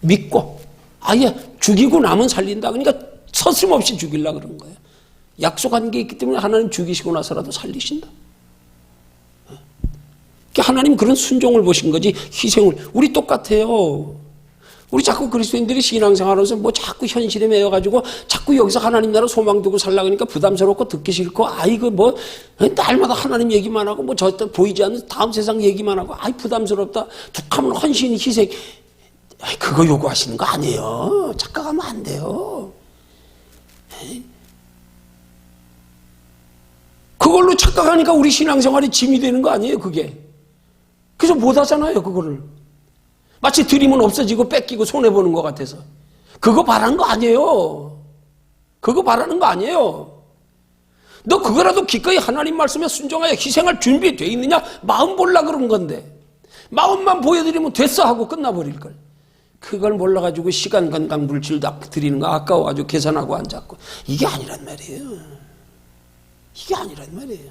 믿고, 아예 죽이고 나면 살린다. 그러니까 서슴없이 죽이려고 그런 거예요. 약속한 게 있기 때문에 하나님 죽이시고 나서라도 살리신다. 그러니까 하나님 그런 순종을 보신 거지 희생을. 우리 똑같아요. 우리 자꾸 그리스도인들이 신앙생활하면서 자꾸 현실에 매여가지고 자꾸 여기서 하나님 나라 소망 두고 살려고 하니까 부담스럽고 듣기 싫고 날마다 하나님 얘기만 하고 저 보이지 않는 다음 세상 얘기만 하고 부담스럽다. 툭하면 헌신 희생. 그거 요구하시는 거 아니에요. 착각하면 안 돼요. 그걸로 착각하니까 우리 신앙생활이 짐이 되는 거 아니에요, 그게. 그래서 못 하잖아요, 그거를. 마치 드리면 없어지고 뺏기고 손해보는 것 같아서. 그거 바라는 거 아니에요. 그거 바라는 거 아니에요. 너 그거라도 기꺼이 하나님 말씀에 순종하여 희생할 준비돼 있느냐? 마음 보려고 그런 건데. 마음만 보여드리면 됐어 하고 끝나버릴걸. 그걸 몰라가지고 시간, 건강, 물질 다 드리는 거 아까워가지고 계산하고 앉았고. 이게 아니란 말이에요. 이게 아니란 말이에요.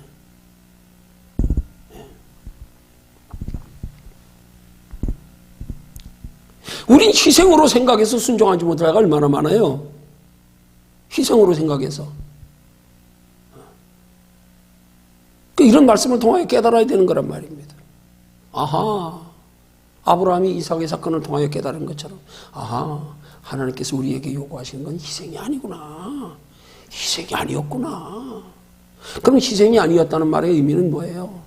우린 희생으로 생각해서 순종하지 못할 때가 얼마나 많아요. 희생으로 생각해서. 이런 말씀을 통하여 깨달아야 되는 거란 말입니다. 아브라함이 이삭의 사건을 통하여 깨달은 것처럼 하나님께서 우리에게 요구하시는 건 희생이 아니구나. 희생이 아니었구나. 그럼 희생이 아니었다는 말의 의미는 뭐예요?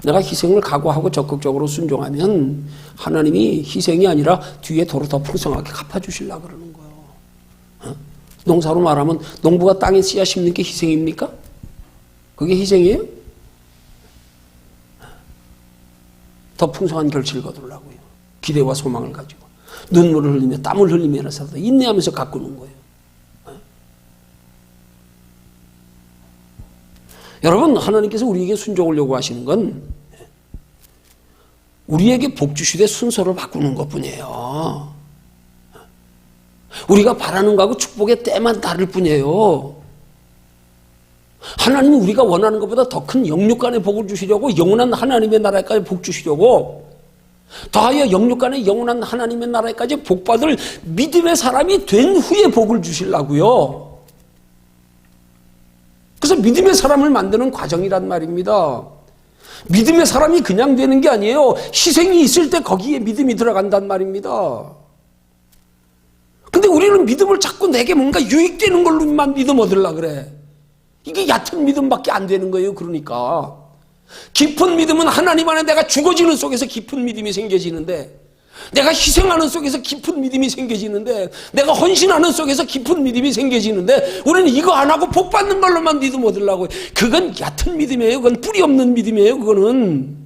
내가 희생을 각오하고 적극적으로 순종하면 하나님이 희생이 아니라 뒤에 도로 더 풍성하게 갚아주시려고 그러는 거예요. 농사로 말하면 농부가 땅에 씨앗 심는 게 희생입니까? 그게 희생이에요? 더 풍성한 결실을 거두려고요. 기대와 소망을 가지고 눈물을 흘리며 땀을 흘리면서도 인내하면서 가꾸는 거예요. 여러분, 하나님께서 우리에게 순종을 요구하시는 건 우리에게 복 주시되 순서를 바꾸는 것뿐이에요. 우리가 바라는 거하고 축복의 때만 다를 뿐이에요. 하나님은 우리가 원하는 것보다 더 큰 영육간의 복을 주시려고 영원한 하나님의 나라에까지 복 주시려고 더하여 영육간의 영원한 하나님의 나라에까지 복받을 믿음의 사람이 된 후에 복을 주시려고요. 그래서 믿음의 사람을 만드는 과정이란 말입니다. 믿음의 사람이 그냥 되는 게 아니에요. 희생이 있을 때 거기에 믿음이 들어간단 말입니다. 근데 우리는 믿음을 자꾸 내게 뭔가 유익되는 걸로만 믿음 얻으려고 그래. 이게 얕은 믿음밖에 안 되는 거예요. 그러니까 깊은 믿음은 하나님 안에 내가 죽어지는 속에서 깊은 믿음이 생겨지는데, 내가 희생하는 속에서 깊은 믿음이 생겨지는데, 내가 헌신하는 속에서 깊은 믿음이 생겨지는데, 우리는 이거 안 하고 복 받는 걸로만 믿음 얻으려고. 그건 얕은 믿음이에요. 그건 뿌리 없는 믿음이에요. 그거는.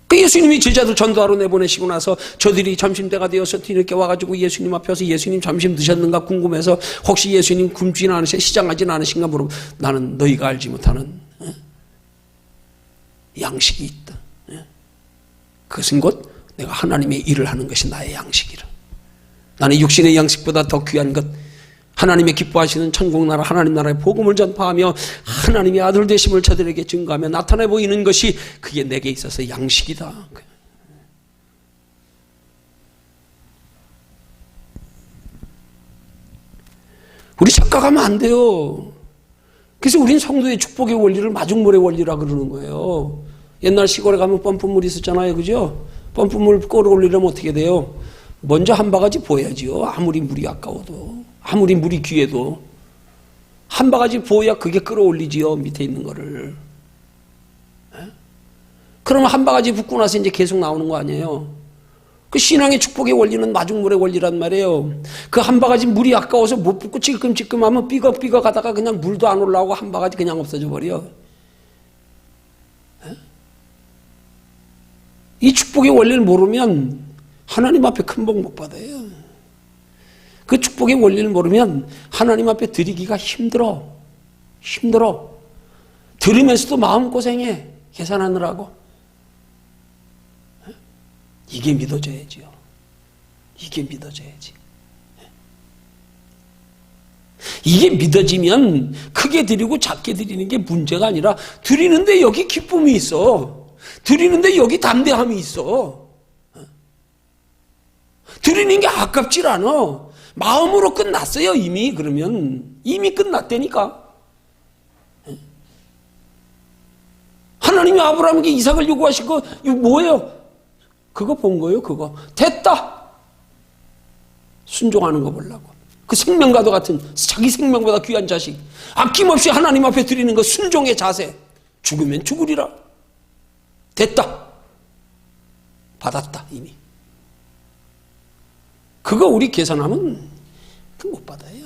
그 예수님이 제자들 전도하러 내보내시고 나서 저들이 점심때가 되어서 뒤늦게 와가지고 예수님 앞에서 예수님 점심 드셨는가 궁금해서 혹시 예수님 굶진 않으세요? 시장하진 않으신가 물어보고, 나는 너희가 알지 못하는 양식이 있다. 그것은 곧 내가 하나님의 일을 하는 것이 나의 양식이라. 나는 육신의 양식보다 더 귀한 것, 하나님의 기뻐하시는 천국나라 하나님 나라의 복음을 전파하며 하나님의 아들 되심을 저들에게 증거하며 나타내 보이는 것이 그게 내게 있어서 양식이다. 우리 착각하면 안 돼요. 그래서 우린 성도의 축복의 원리를 마중물의 원리라 그러는 거예요. 옛날 시골에 가면 펌프물 있었잖아요. 그죠? 펌프물 끌어올리려면 어떻게 돼요? 먼저 한 바가지 부어야지요. 아무리 물이 아까워도, 아무리 물이 귀해도 한 바가지 부어야 그게 끌어올리지요. 밑에 있는 거를. 그러면 한 바가지 붓고 나서 이제 계속 나오는 거 아니에요. 그 신앙의 축복의 원리는 마중물의 원리란 말이에요. 그 한 바가지 물이 아까워서 못 붓고 찔끔찔끔하면 삐걱삐걱 가다가 그냥 물도 안 올라오고 한 바가지 그냥 없어져 버려. 이 축복의 원리를 모르면 하나님 앞에 큰 복 못 받아요. 그 축복의 원리를 모르면 하나님 앞에 드리기가 힘들어. 들으면서도 마음고생해. 계산하느라고. 이게 믿어져야지요. 이게 믿어져야지. 이게 믿어지면 크게 드리고 작게 드리는 게 문제가 아니라, 드리는데 여기 기쁨이 있어. 드리는데 여기 담대함이 있어. 드리는 게 아깝질 않아. 마음으로 끝났어요. 이미. 그러면 이미 끝났다니까. 하나님이 아브라함에게 이삭을 요구하신 거 이거 뭐예요? 그거 본 거예요. 그거 됐다. 순종하는 거 보려고. 그 생명과도 같은, 자기 생명보다 귀한 자식 아낌없이 하나님 앞에 드리는 거, 순종의 자세. 죽으면 죽으리라. 됐다. 받았다. 이미. 그거 우리 계산하면 못 받아요.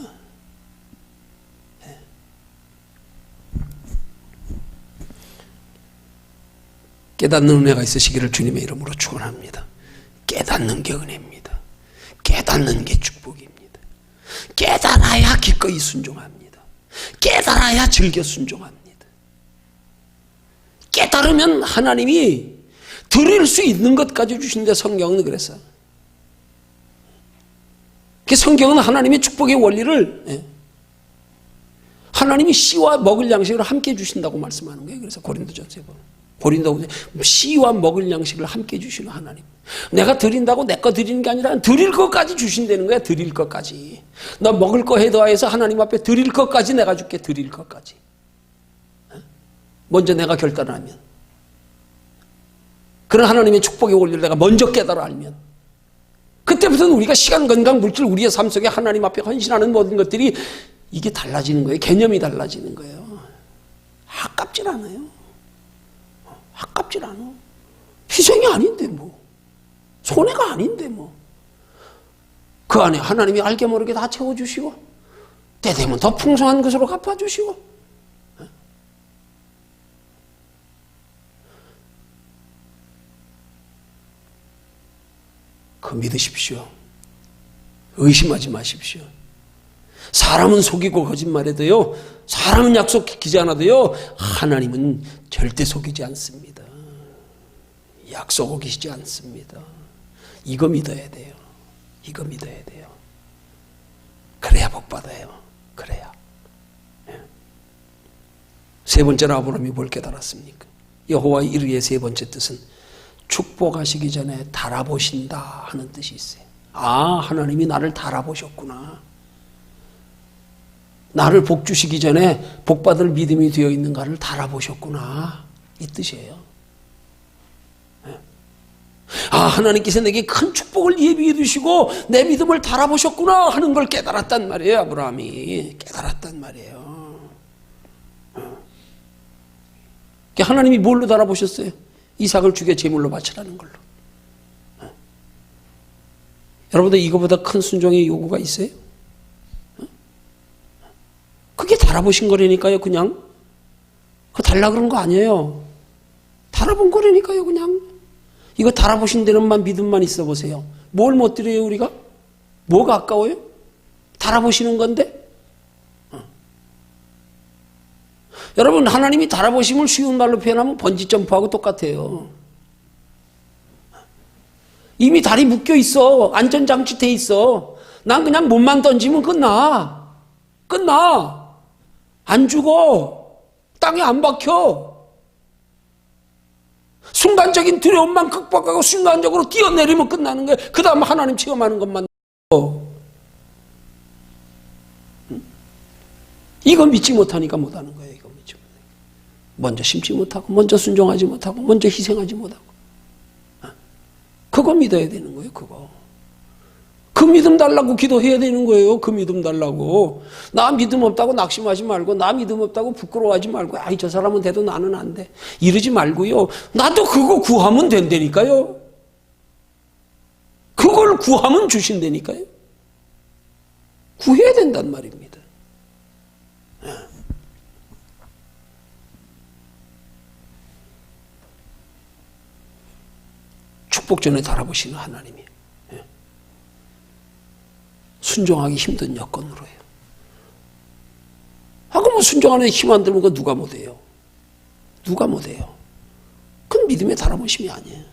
깨닫는 은혜가 있으시기를 주님의 이름으로 축원합니다. 깨닫는 게 은혜입니다. 깨닫는 게 축복입니다. 깨달아야 기꺼이 순종합니다. 깨달아야 즐겨 순종합니다. 깨달으면 하나님이 드릴 수 있는 것까지 주신데, 성경은 그랬어요. 성경은 하나님의 축복의 원리를, 하나님이 씨와 먹을 양식을 함께 주신다고 말씀하는 거예요. 그래서 고린도전서에 보면, 고린도 씨와 먹을 양식을 함께 주시는 하나님. 내가 드린다고 내 거 드리는 게 아니라 드릴 것까지 주신다는 거야. 드릴 것까지. 너 먹을 거 해더해서 하나님 앞에 드릴 것까지 내가 줄게. 드릴 것까지. 먼저 내가 결단을 하면, 그런 하나님의 축복의 원리를 내가 먼저 깨달아 알면, 그때부터는 우리가 시간, 건강, 물질, 우리의 삶 속에 하나님 앞에 헌신하는 모든 것들이 이게 달라지는 거예요. 개념이 달라지는 거예요. 아깝질 않아요. 아깝질 않아. 희생이 아닌데 뭐. 손해가 아닌데 뭐. 그 안에 하나님이 알게 모르게 다 채워주시고, 때 되면 더 풍성한 것으로 갚아주시고. 그 믿으십시오. 의심하지 마십시오. 사람은 속이고 거짓말해도요, 사람은 약속 지키지 않아도요, 하나님은 절대 속이지 않습니다. 약속 어기시지 않습니다. 이거 믿어야 돼요. 이거 믿어야 돼요. 그래야 복 받아요. 그래야. 세 번째로 아브라함이 뭘 깨달았습니까? 여호와의 이르기의 세 번째 뜻은 축복하시기 전에 달아보신다 하는 뜻이 있어요. 아, 하나님이 나를 달아보셨구나. 나를 복 주시기 전에 복 받을 믿음이 되어 있는가를 달아보셨구나, 이 뜻이에요. 아, 하나님께서 내게 큰 축복을 예비해 두시고 내 믿음을 달아보셨구나 하는 걸 깨달았단 말이에요. 아브라함이 깨달았단 말이에요. 하나님이 뭘로 달아보셨어요? 이삭을 죽여 제물로 바치라는 걸로. 여러분들, 이거보다 큰 순종의 요구가 있어요? 그게 달아보신 거라니까요. 그냥 그거 달라 그런 거 아니에요. 달아본 거라니까요. 그냥 이거 달아보신 데는만 믿음만 있어 보세요. 뭘 못 드려요, 우리가? 뭐가 아까워요? 달아보시는 건데? 여러분, 하나님이 달아보심을 쉬운 말로 표현하면 번지점프하고 똑같아요. 이미 다리 묶여 있어. 안전장치 돼 있어. 난 그냥 몸만 던지면 끝나. 끝나. 안 죽어. 땅에 안 박혀. 순간적인 두려움만 극복하고 순간적으로 뛰어내리면 끝나는 거예요. 그 다음 하나님 체험하는 것만. 이거 믿지 못하니까 못하는 거예요. 이거 믿지 못하니까. 먼저 심지 못하고, 먼저 순종하지 못하고, 먼저 희생하지 못하고. 그거 믿어야 되는 거예요. 그거. 그 믿음 달라고 기도해야 되는 거예요. 그 믿음 달라고. 나 믿음 없다고 낙심하지 말고, 나 믿음 없다고 부끄러워하지 말고, 아이, 저 사람은 돼도 나는 안 돼, 이러지 말고요. 나도 그거 구하면 된다니까요. 그걸 구하면 주신다니까요. 구해야 된단 말입니다. 축복전에 달아보시는 하나님이 순종하기 힘든 여건으로 해요. 아, 그럼 순종하는 힘 안 들면 그거 누가 못해요? 누가 못해요? 그건 믿음의 달아보심이 아니에요.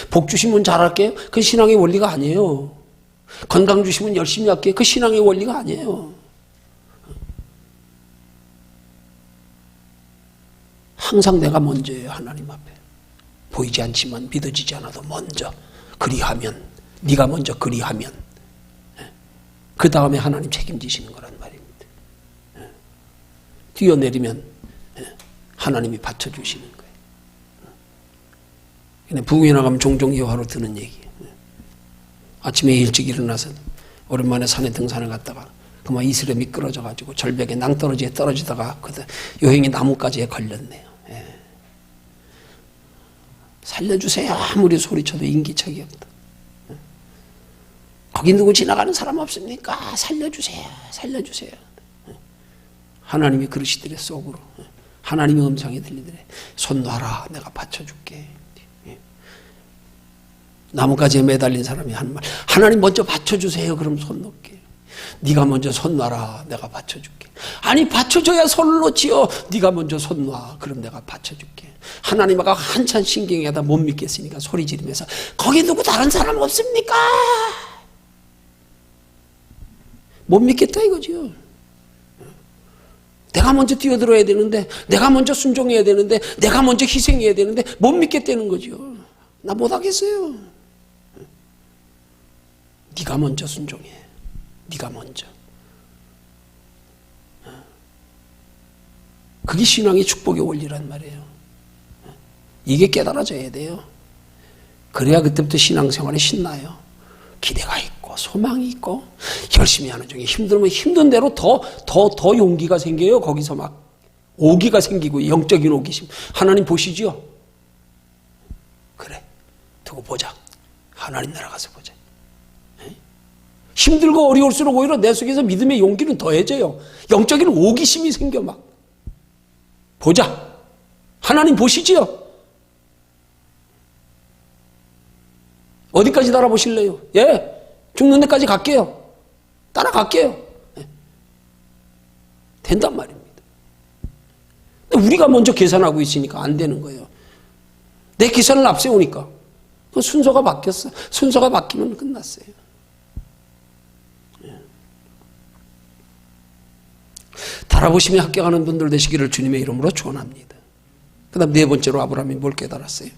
복 주시면 잘할게요? 그건 신앙의 원리가 아니에요. 건강 주시면 열심히 할게요? 그 신앙의 원리가 아니에요. 항상 내가 먼저예요. 하나님 앞에. 보이지 않지만 믿어지지 않아도 먼저 그리하면, 네가 먼저 그리하면 그 다음에 하나님 책임지시는 거란 말입니다. 뛰어내리면 하나님이 받쳐주시는 거예요. 부흥회 나가면 종종 여화로 드는 얘기예요. 아침에 일찍 일어나서 오랜만에 산에 등산을 갔다가 그만 이슬에 미끄러져가지고 절벽에 낭떠러지에 떨어지다가 여행이 나뭇가지에 걸렸네요. 살려주세요. 아무리 소리쳐도 인기척이 없다. 거기 누구 지나가는 사람 없습니까? 살려주세요. 살려주세요. 하나님이 그러시더래, 속으로. 하나님의 음성이 들리더래. 손 놔라. 내가 받쳐줄게. 나뭇가지에 매달린 사람이 하는 말. 하나님 먼저 받쳐주세요. 그럼 손 놓게. 네가 먼저 손 놔라. 내가 받쳐줄게. 아니, 받쳐줘야 손을 놓지요. 네가 먼저 손 놔. 그럼 내가 받쳐줄게. 하나님과 한참 신경하다 못 믿겠으니까 소리 지르면서 거기 누구 다른 사람 없습니까? 못 믿겠다 이거죠. 내가 먼저 뛰어들어야 되는데, 내가 먼저 순종해야 되는데, 내가 먼저 희생해야 되는데 못 믿겠다는 거죠. 나 못하겠어요. 네가 먼저 순종해. 네가 먼저. 그게 신앙의 축복의 원리란 말이에요. 이게 깨달아져야 돼요. 그래야 그때부터 신앙생활에 신나요. 기대가 있고 소망이 있고 열심히 하는 중에 힘들면 힘든 대로 더 용기가 생겨요. 거기서 막 오기가 생기고 영적인 오기심. 하나님 보시죠. 그래, 두고 보자. 하나님 나라 가서 보자. 힘들고 어려울수록 오히려 내 속에서 믿음의 용기는 더해져요. 영적인 오기심이 생겨 막. 보자. 하나님 보시지요. 어디까지 따라보실래요? 예, 죽는 데까지 갈게요. 따라갈게요. 예. 된단 말입니다. 근데 우리가 먼저 계산하고 있으니까 안 되는 거예요. 내 계산을 앞세우니까. 그 순서가 바뀌었어. 순서가 바뀌면 끝났어요. 예. 달아보심에 합격하는 분들 되시기를 주님의 이름으로 축원합니다. 그 다음 네 번째로 아브라함이 뭘 깨달았어요?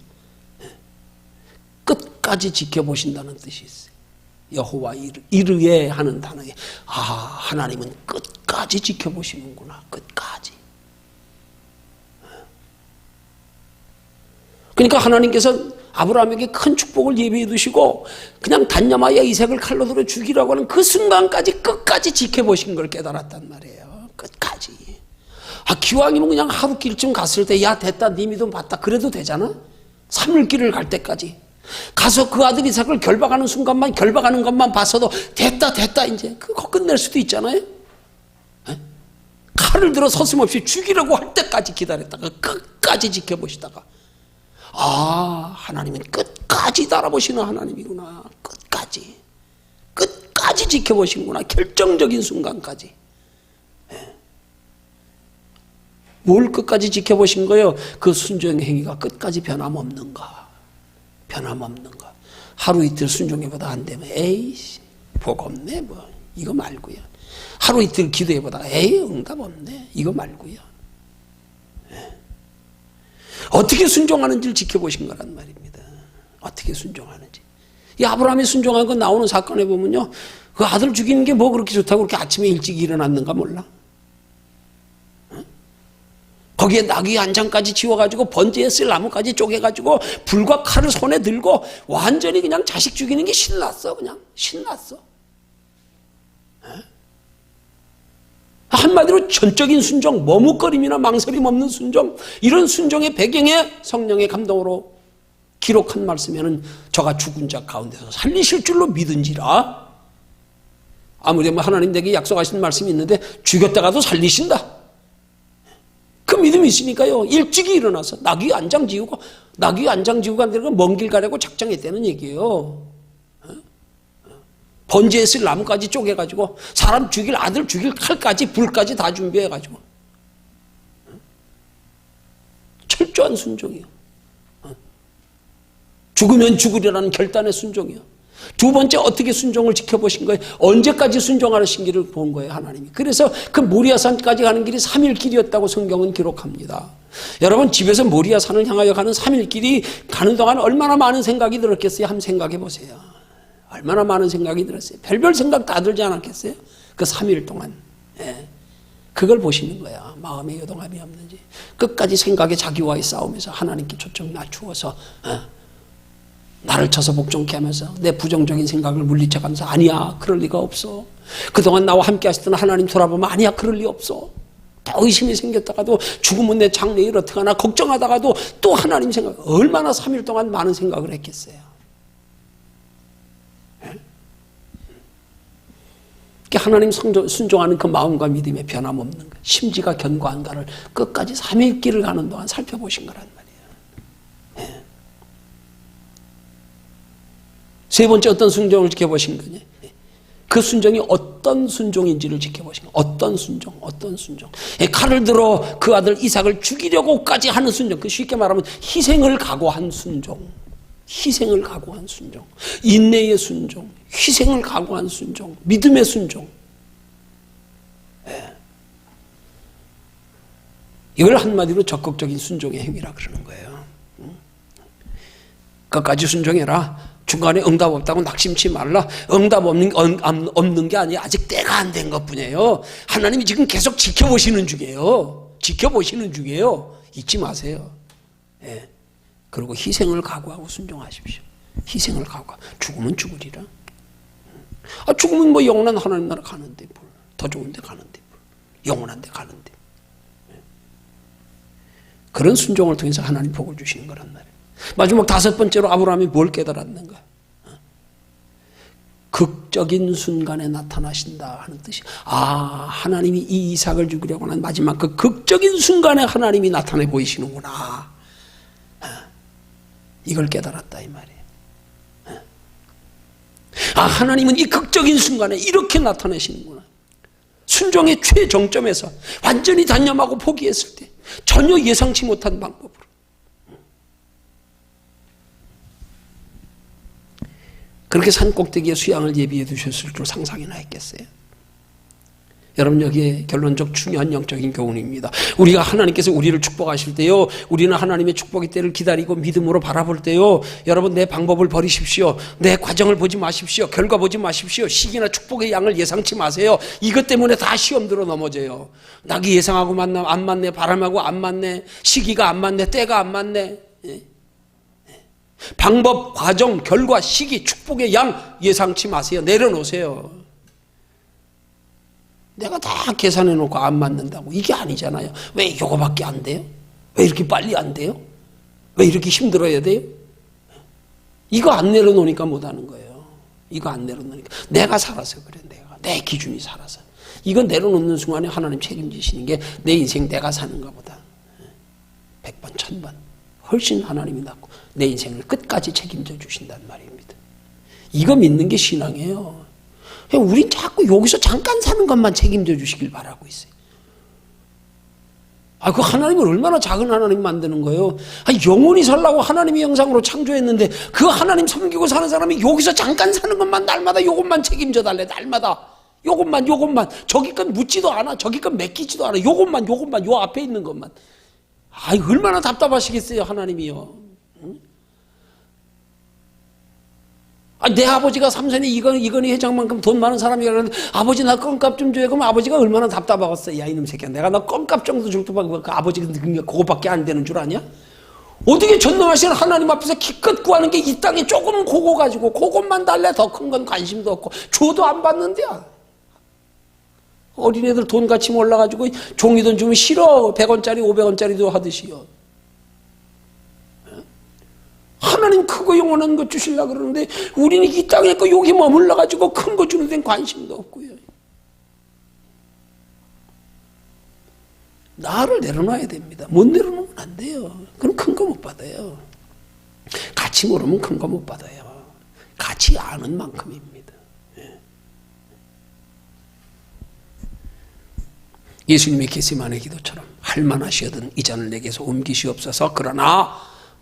끝까지 지켜보신다는 뜻이 있어요. 여호와 이르에 하는 단어에 하나님은 끝까지 지켜보시는구나. 끝까지. 그러니까 하나님께서 아브라함에게 큰 축복을 예비해 두시고 그냥 단야마야 이삭을 칼로 들어 죽이라고 하는 그 순간까지 끝까지 지켜보신 걸 깨달았단 말이에요. 끝까지. 기왕이면 그냥 하루길쯤 갔을 때 야 됐다 네 믿음 봤다 그래도 되잖아. 3일길을 갈 때까지 가서 그 아들 이삭을 결박하는 순간만 결박하는 것만 봤어도 됐다 이제 그거 끝낼 수도 있잖아요. 에? 칼을 들어 서슴없이 죽이려고 할 때까지 기다렸다가 끝까지 지켜보시다가 하나님은 끝까지 달아보시는 하나님이구나. 끝까지 지켜보시는구나. 결정적인 순간까지. 뭘 끝까지 지켜보신 거예요? 그 순종 행위가 끝까지 변함없는가. 하루 이틀 순종해보다 안 되면 에이씨 복 없네 뭐 이거 말고요. 하루 이틀 기도해보다가 에이 응답 없네 이거 말고요. 어떻게 순종하는지를 지켜보신 거란 말입니다. 어떻게 순종하는지. 이 아브라함이 순종한 거 나오는 사건에 보면요. 그 아들 죽이는 게 뭐 그렇게 좋다고 그렇게 아침에 일찍 일어났는가 몰라. 거기에 나귀 안장까지 지워가지고 번제에 쓸 나무까지 쪼개가지고 불과 칼을 손에 들고 완전히 그냥 자식 죽이는 게 신났어. 그냥 신났어. 한마디로 전적인 순종, 머뭇거림이나 망설임 없는 순종, 이런 순종의 배경에 성령의 감동으로 기록한 말씀에는 저가 죽은 자 가운데서 살리실 줄로 믿은지라. 아무리 하나님 내게 약속하신 말씀이 있는데 죽였다가도 살리신다. 그 믿음이 있으니까요. 일찍이 일어나서 나귀 안장 지우고 안 되고 먼 길 가려고 작정했다는 얘기예요. 번제에 쓸 나무까지 쪼개가지고 사람 죽일 아들 죽일 칼까지 불까지 다 준비해가지고 철저한 순종이요. 죽으면 죽으리라는 결단의 순종이요. 두 번째 어떻게 순종을 지켜보신 거예요? 언제까지 순종하신기를 본 거예요 하나님이. 그래서 그 모리아산까지 가는 길이 3일 길이었다고 성경은 기록합니다. 여러분 집에서 모리아산을 향하여 가는 3일 길이 가는 동안 얼마나 많은 생각이 들었겠어요? 한번 생각해 보세요. 얼마나 많은 생각이 들었어요. 별별 생각 다 들지 않았겠어요? 그 3일 동안. 그걸 보시는 거야. 마음에 요동함이 없는지. 끝까지 생각에 자기와의 싸움에서 하나님께 초점 맞추어서 나를 쳐서 복종케 하면서 내 부정적인 생각을 물리쳐가면서 아니야 그럴 리가 없어. 그동안 나와 함께 하시던 하나님 돌아보면 아니야 그럴 리 없어. 또 의심이 생겼다가도 죽으면 내 장래일 어떻게 하나 걱정하다가도 또 하나님 생각. 얼마나 3일 동안 많은 생각을 했겠어요. 하나님 순종하는 그 마음과 믿음의 변함없는 것, 심지가 견고한가를 끝까지 3일 길을 가는 동안 살펴보신 거란 말이에요. 세 번째 어떤 순종을 지켜보신 거냐? 그 순종이 어떤 순종인지를 지켜보신 거예요. 어떤 순종. 칼을 들어 그 아들 이삭을 죽이려고까지 하는 순종. 그 쉽게 말하면 희생을 각오한 순종. 인내의 순종. 희생을 각오한 순종. 믿음의 순종. 이걸 한마디로 적극적인 순종의 행위라 그러는 거예요. 끝까지 순종해라. 중간에 응답 없다고 낙심치 말라. 응답 없는 게 아니에요. 아직 때가 안 된 것뿐이에요. 하나님이 지금 계속 지켜보시는 중이에요. 잊지 마세요. 그리고 희생을 각오하고 순종하십시오. 희생을 각오하고. 죽으면 죽으리라. 죽으면 뭐 영원한 하나님 나라 가는데 뭘. 더 좋은 데 가는데 뭘. 영원한 데 가는데. 그런 순종을 통해서 하나님 복을 주시는 거란 말이에요. 마지막 다섯 번째로 아브라함이 뭘 깨달았는가? 극적인 순간에 나타나신다 하는 뜻이. 하나님이 이 이삭을 죽이려고 하는 마지막 그 극적인 순간에 하나님이 나타내 보이시는구나. 이걸 깨달았다 이 말이에요. 하나님은 이 극적인 순간에 이렇게 나타내시는구나. 순종의 최정점에서 완전히 단념하고 포기했을 때 전혀 예상치 못한 방법으로. 그렇게 산 꼭대기에 수양을 예비해 두셨을 줄 상상이나 했겠어요? 여러분, 여기에 결론적 중요한 영적인 교훈입니다. 우리가 하나님께서 우리를 축복하실 때요, 우리는 하나님의 축복의 때를 기다리고 믿음으로 바라볼 때요, 여러분, 내 방법을 버리십시오. 내 과정을 보지 마십시오. 결과 보지 마십시오. 시기나 축복의 양을 예상치 마세요. 이것 때문에 다 시험 들어 넘어져요. 낙이 예상하고 안 맞네, 바람하고 안 맞네, 시기가 안 맞네, 때가 안 맞네. 방법, 과정, 결과, 시기, 축복의 양 예상치 마세요. 내려놓으세요. 내가 다 계산해 놓고 안 맞는다고. 이게 아니잖아요. 왜 이거밖에 안 돼요? 왜 이렇게 빨리 안 돼요? 왜 이렇게 힘들어야 돼요? 이거 안 내려놓으니까 못하는 거예요. 이거 안 내려놓으니까. 내가 살아서 그래. 내 기준이 살아서. 이거 내려놓는 순간에 하나님 책임지시는 게 내 인생 내가 사는 것보다 100번, 1000번 훨씬 하나님이 낫고 내 인생을 끝까지 책임져 주신다는 말입니다. 이거 믿는 게 신앙이에요. 우린 자꾸 여기서 잠깐 사는 것만 책임져 주시길 바라고 있어요. 그 하나님을 얼마나 작은 하나님 만드는 거예요. 영원히 살라고 하나님의 형상으로 창조했는데 그 하나님 섬기고 사는 사람이 여기서 잠깐 사는 것만 날마다 요것만 책임져 달래. 날마다 요것만 저기 건 묻지도 않아. 저기 건 맡기지도 않아. 요것만 요 앞에 있는 것만. 얼마나 답답하시겠어요, 하나님이요. 내 아버지가 삼선이 이건희 회장만큼 돈 많은 사람이 그러는데 아버지 나 껌값 좀 줘요. 그럼 아버지가 얼마나 답답하겠어. 야, 이놈 새끼야, 내가 너 껌값 정도 줄 때만 그 아버지가 그거밖에 안 되는 줄 아냐? 어떻게 전능하시는 하나님 앞에서 기껏 구하는 게 이 땅에 조금은 그거 가지고 그것만 달래. 더 큰 건 관심도 없고 줘도 안 받는데요. 어린애들 돈 같이 몰라가지고 종이돈 주면 싫어. 100원짜리 500원짜리도 하듯이요. 하나님 크고 영원한 것 주시려고 그러는데 우리는 이 땅에 거 여기 머물러가지고 큰 거 주는 데는 관심도 없고요. 나를 내려놔야 됩니다. 못 내려놓으면 안 돼요. 그럼 큰 거 못 받아요. 같이 모르면 큰 거 못 받아요. 같이 아는 만큼입니다. 예수님의 겟세마네 기도처럼 할만하시거든 이 잔을 내게서 옮기시옵소서. 그러나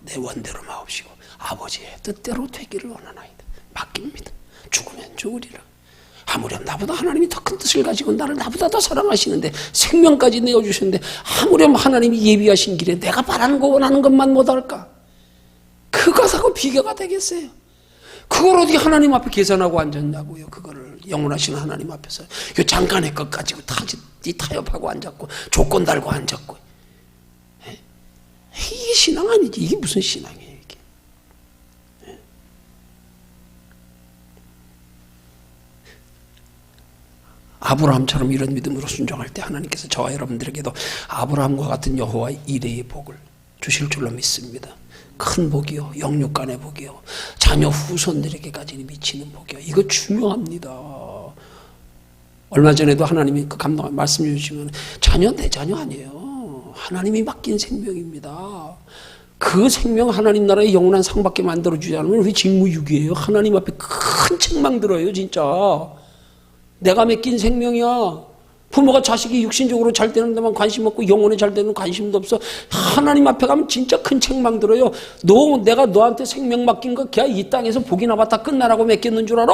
내 원대로 마옵시고 아버지의 뜻대로 되기를 원하나이다. 맡깁니다. 죽으면 죽으리라. 아무렴 나보다 하나님이 더 큰 뜻을 가지고 나를 나보다 더 사랑하시는데 생명까지 내어주셨는데 아무렴 하나님이 예비하신 길에 내가 바라는 거 원하는 것만 못할까? 그것하고 비교가 되겠어요? 그걸 어디 하나님 앞에 계산하고 앉았냐고요. 그거를 영원하신 하나님 앞에서 요 잠깐의 것 가지고 타협하고 앉았고 조건 달고 앉았고. 이게 신앙 아니지. 이게 무슨 신앙이에요 이게. 아브라함처럼 이런 믿음으로 순종할 때 하나님께서 저와 여러분들에게도 아브라함과 같은 여호와 이레의 복을 주실 줄로 믿습니다. 큰 복이요, 영육간의 복이요, 자녀 후손들에게까지 미치는 복이요. 이거 중요합니다. 얼마 전에도 하나님이 그 감동 말씀 주시면 자녀 내 자녀 아니에요. 하나님이 맡긴 생명입니다. 그 생명 하나님 나라의 영원한 상받게 만들어주지 않으면 우리 직무유기예요. 하나님 앞에 큰 책망 들어요 진짜. 내가 맡긴 생명이야. 부모가 자식이 육신적으로 잘 되는 데만 관심 없고 영혼에 잘 되는 관심도 없어. 하나님 앞에 가면 진짜 큰 책망 들어요. 내가 너한테 생명 맡긴 거 그냥 이 땅에서 복이나 받다 끝나라고 맡겼는 줄 알아?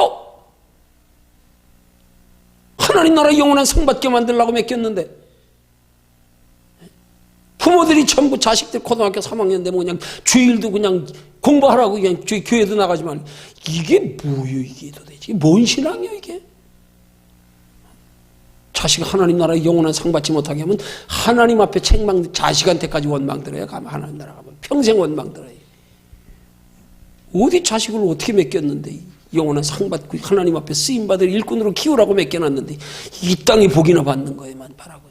하나님 나라 영원한 상 받게 만들려고 맡겼는데 부모들이 전부 자식들 고등학교 3학년 되면 그냥 주일도 그냥 공부하라고 그냥 교회도 나가지만 이게 뭐예요 이게 도대체 뭔 신앙이에요 이게? 자식 하나님 나라의 영원한 상 받지 못하게 하면 하나님 앞에 책망 자식한테까지 원망 들어요. 가면 하나님 나라 가면 평생 원망 들어요. 어디 자식을 어떻게 맡겼는데 영원한 상 받고 하나님 앞에 쓰임 받을 일꾼으로 키우라고 맡겨놨는데 이 땅에 복이나 받는 거에만 바라고.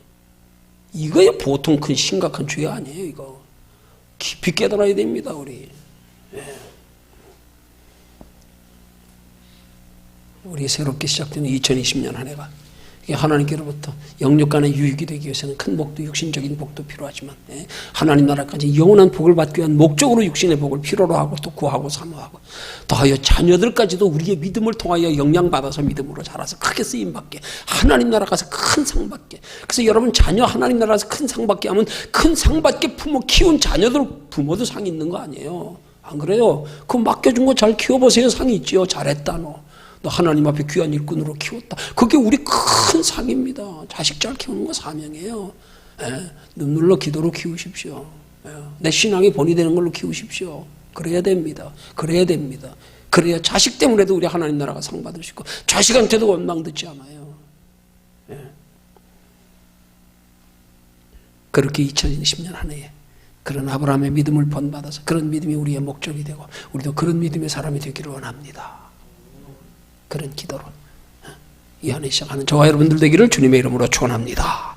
이거야 보통 큰 심각한 죄 아니에요 이거. 깊이 깨달아야 됩니다 우리. 우리 새롭게 시작되는 2020년 한 해가 하나님께로부터 영육간의 유익이 되기 위해서는 큰 복도 육신적인 복도 필요하지만 하나님 나라까지 영원한 복을 받기 위한 목적으로 육신의 복을 필요로 하고 또 구하고 사모하고 더하여 자녀들까지도 우리의 믿음을 통하여 영향받아서 믿음으로 자라서 크게 쓰임받게 하나님 나라 가서 큰 상 받게. 그래서 여러분 자녀 하나님 나라에서 큰 상 받게 하면 큰 상 받게 부모 키운 자녀들 부모도 상 있는 거 아니에요. 안 그래요? 그거 맡겨준 거 잘 키워보세요. 상이 있지요. 잘했다 너. 너 하나님 앞에 귀한 일꾼으로 키웠다. 그게 우리 큰 상입니다. 자식 잘 키우는 거 사명이에요. 예, 눈물로 기도로 키우십시오. 예, 내 신앙이 본이 되는 걸로 키우십시오. 그래야 됩니다. 그래야 됩니다. 그래야 자식 때문에도 우리 하나님 나라가 상 받을 수 있고 자식한테도 원망 듣지 않아요. 예. 그렇게 2020년 한 해에 그런 아브라함의 믿음을 본받아서 그런 믿음이 우리의 목적이 되고 우리도 그런 믿음의 사람이 되기를 원합니다. 그런 기도로 이 한 해 시작하는 저와 여러분들 되기를 주님의 이름으로 축원합니다.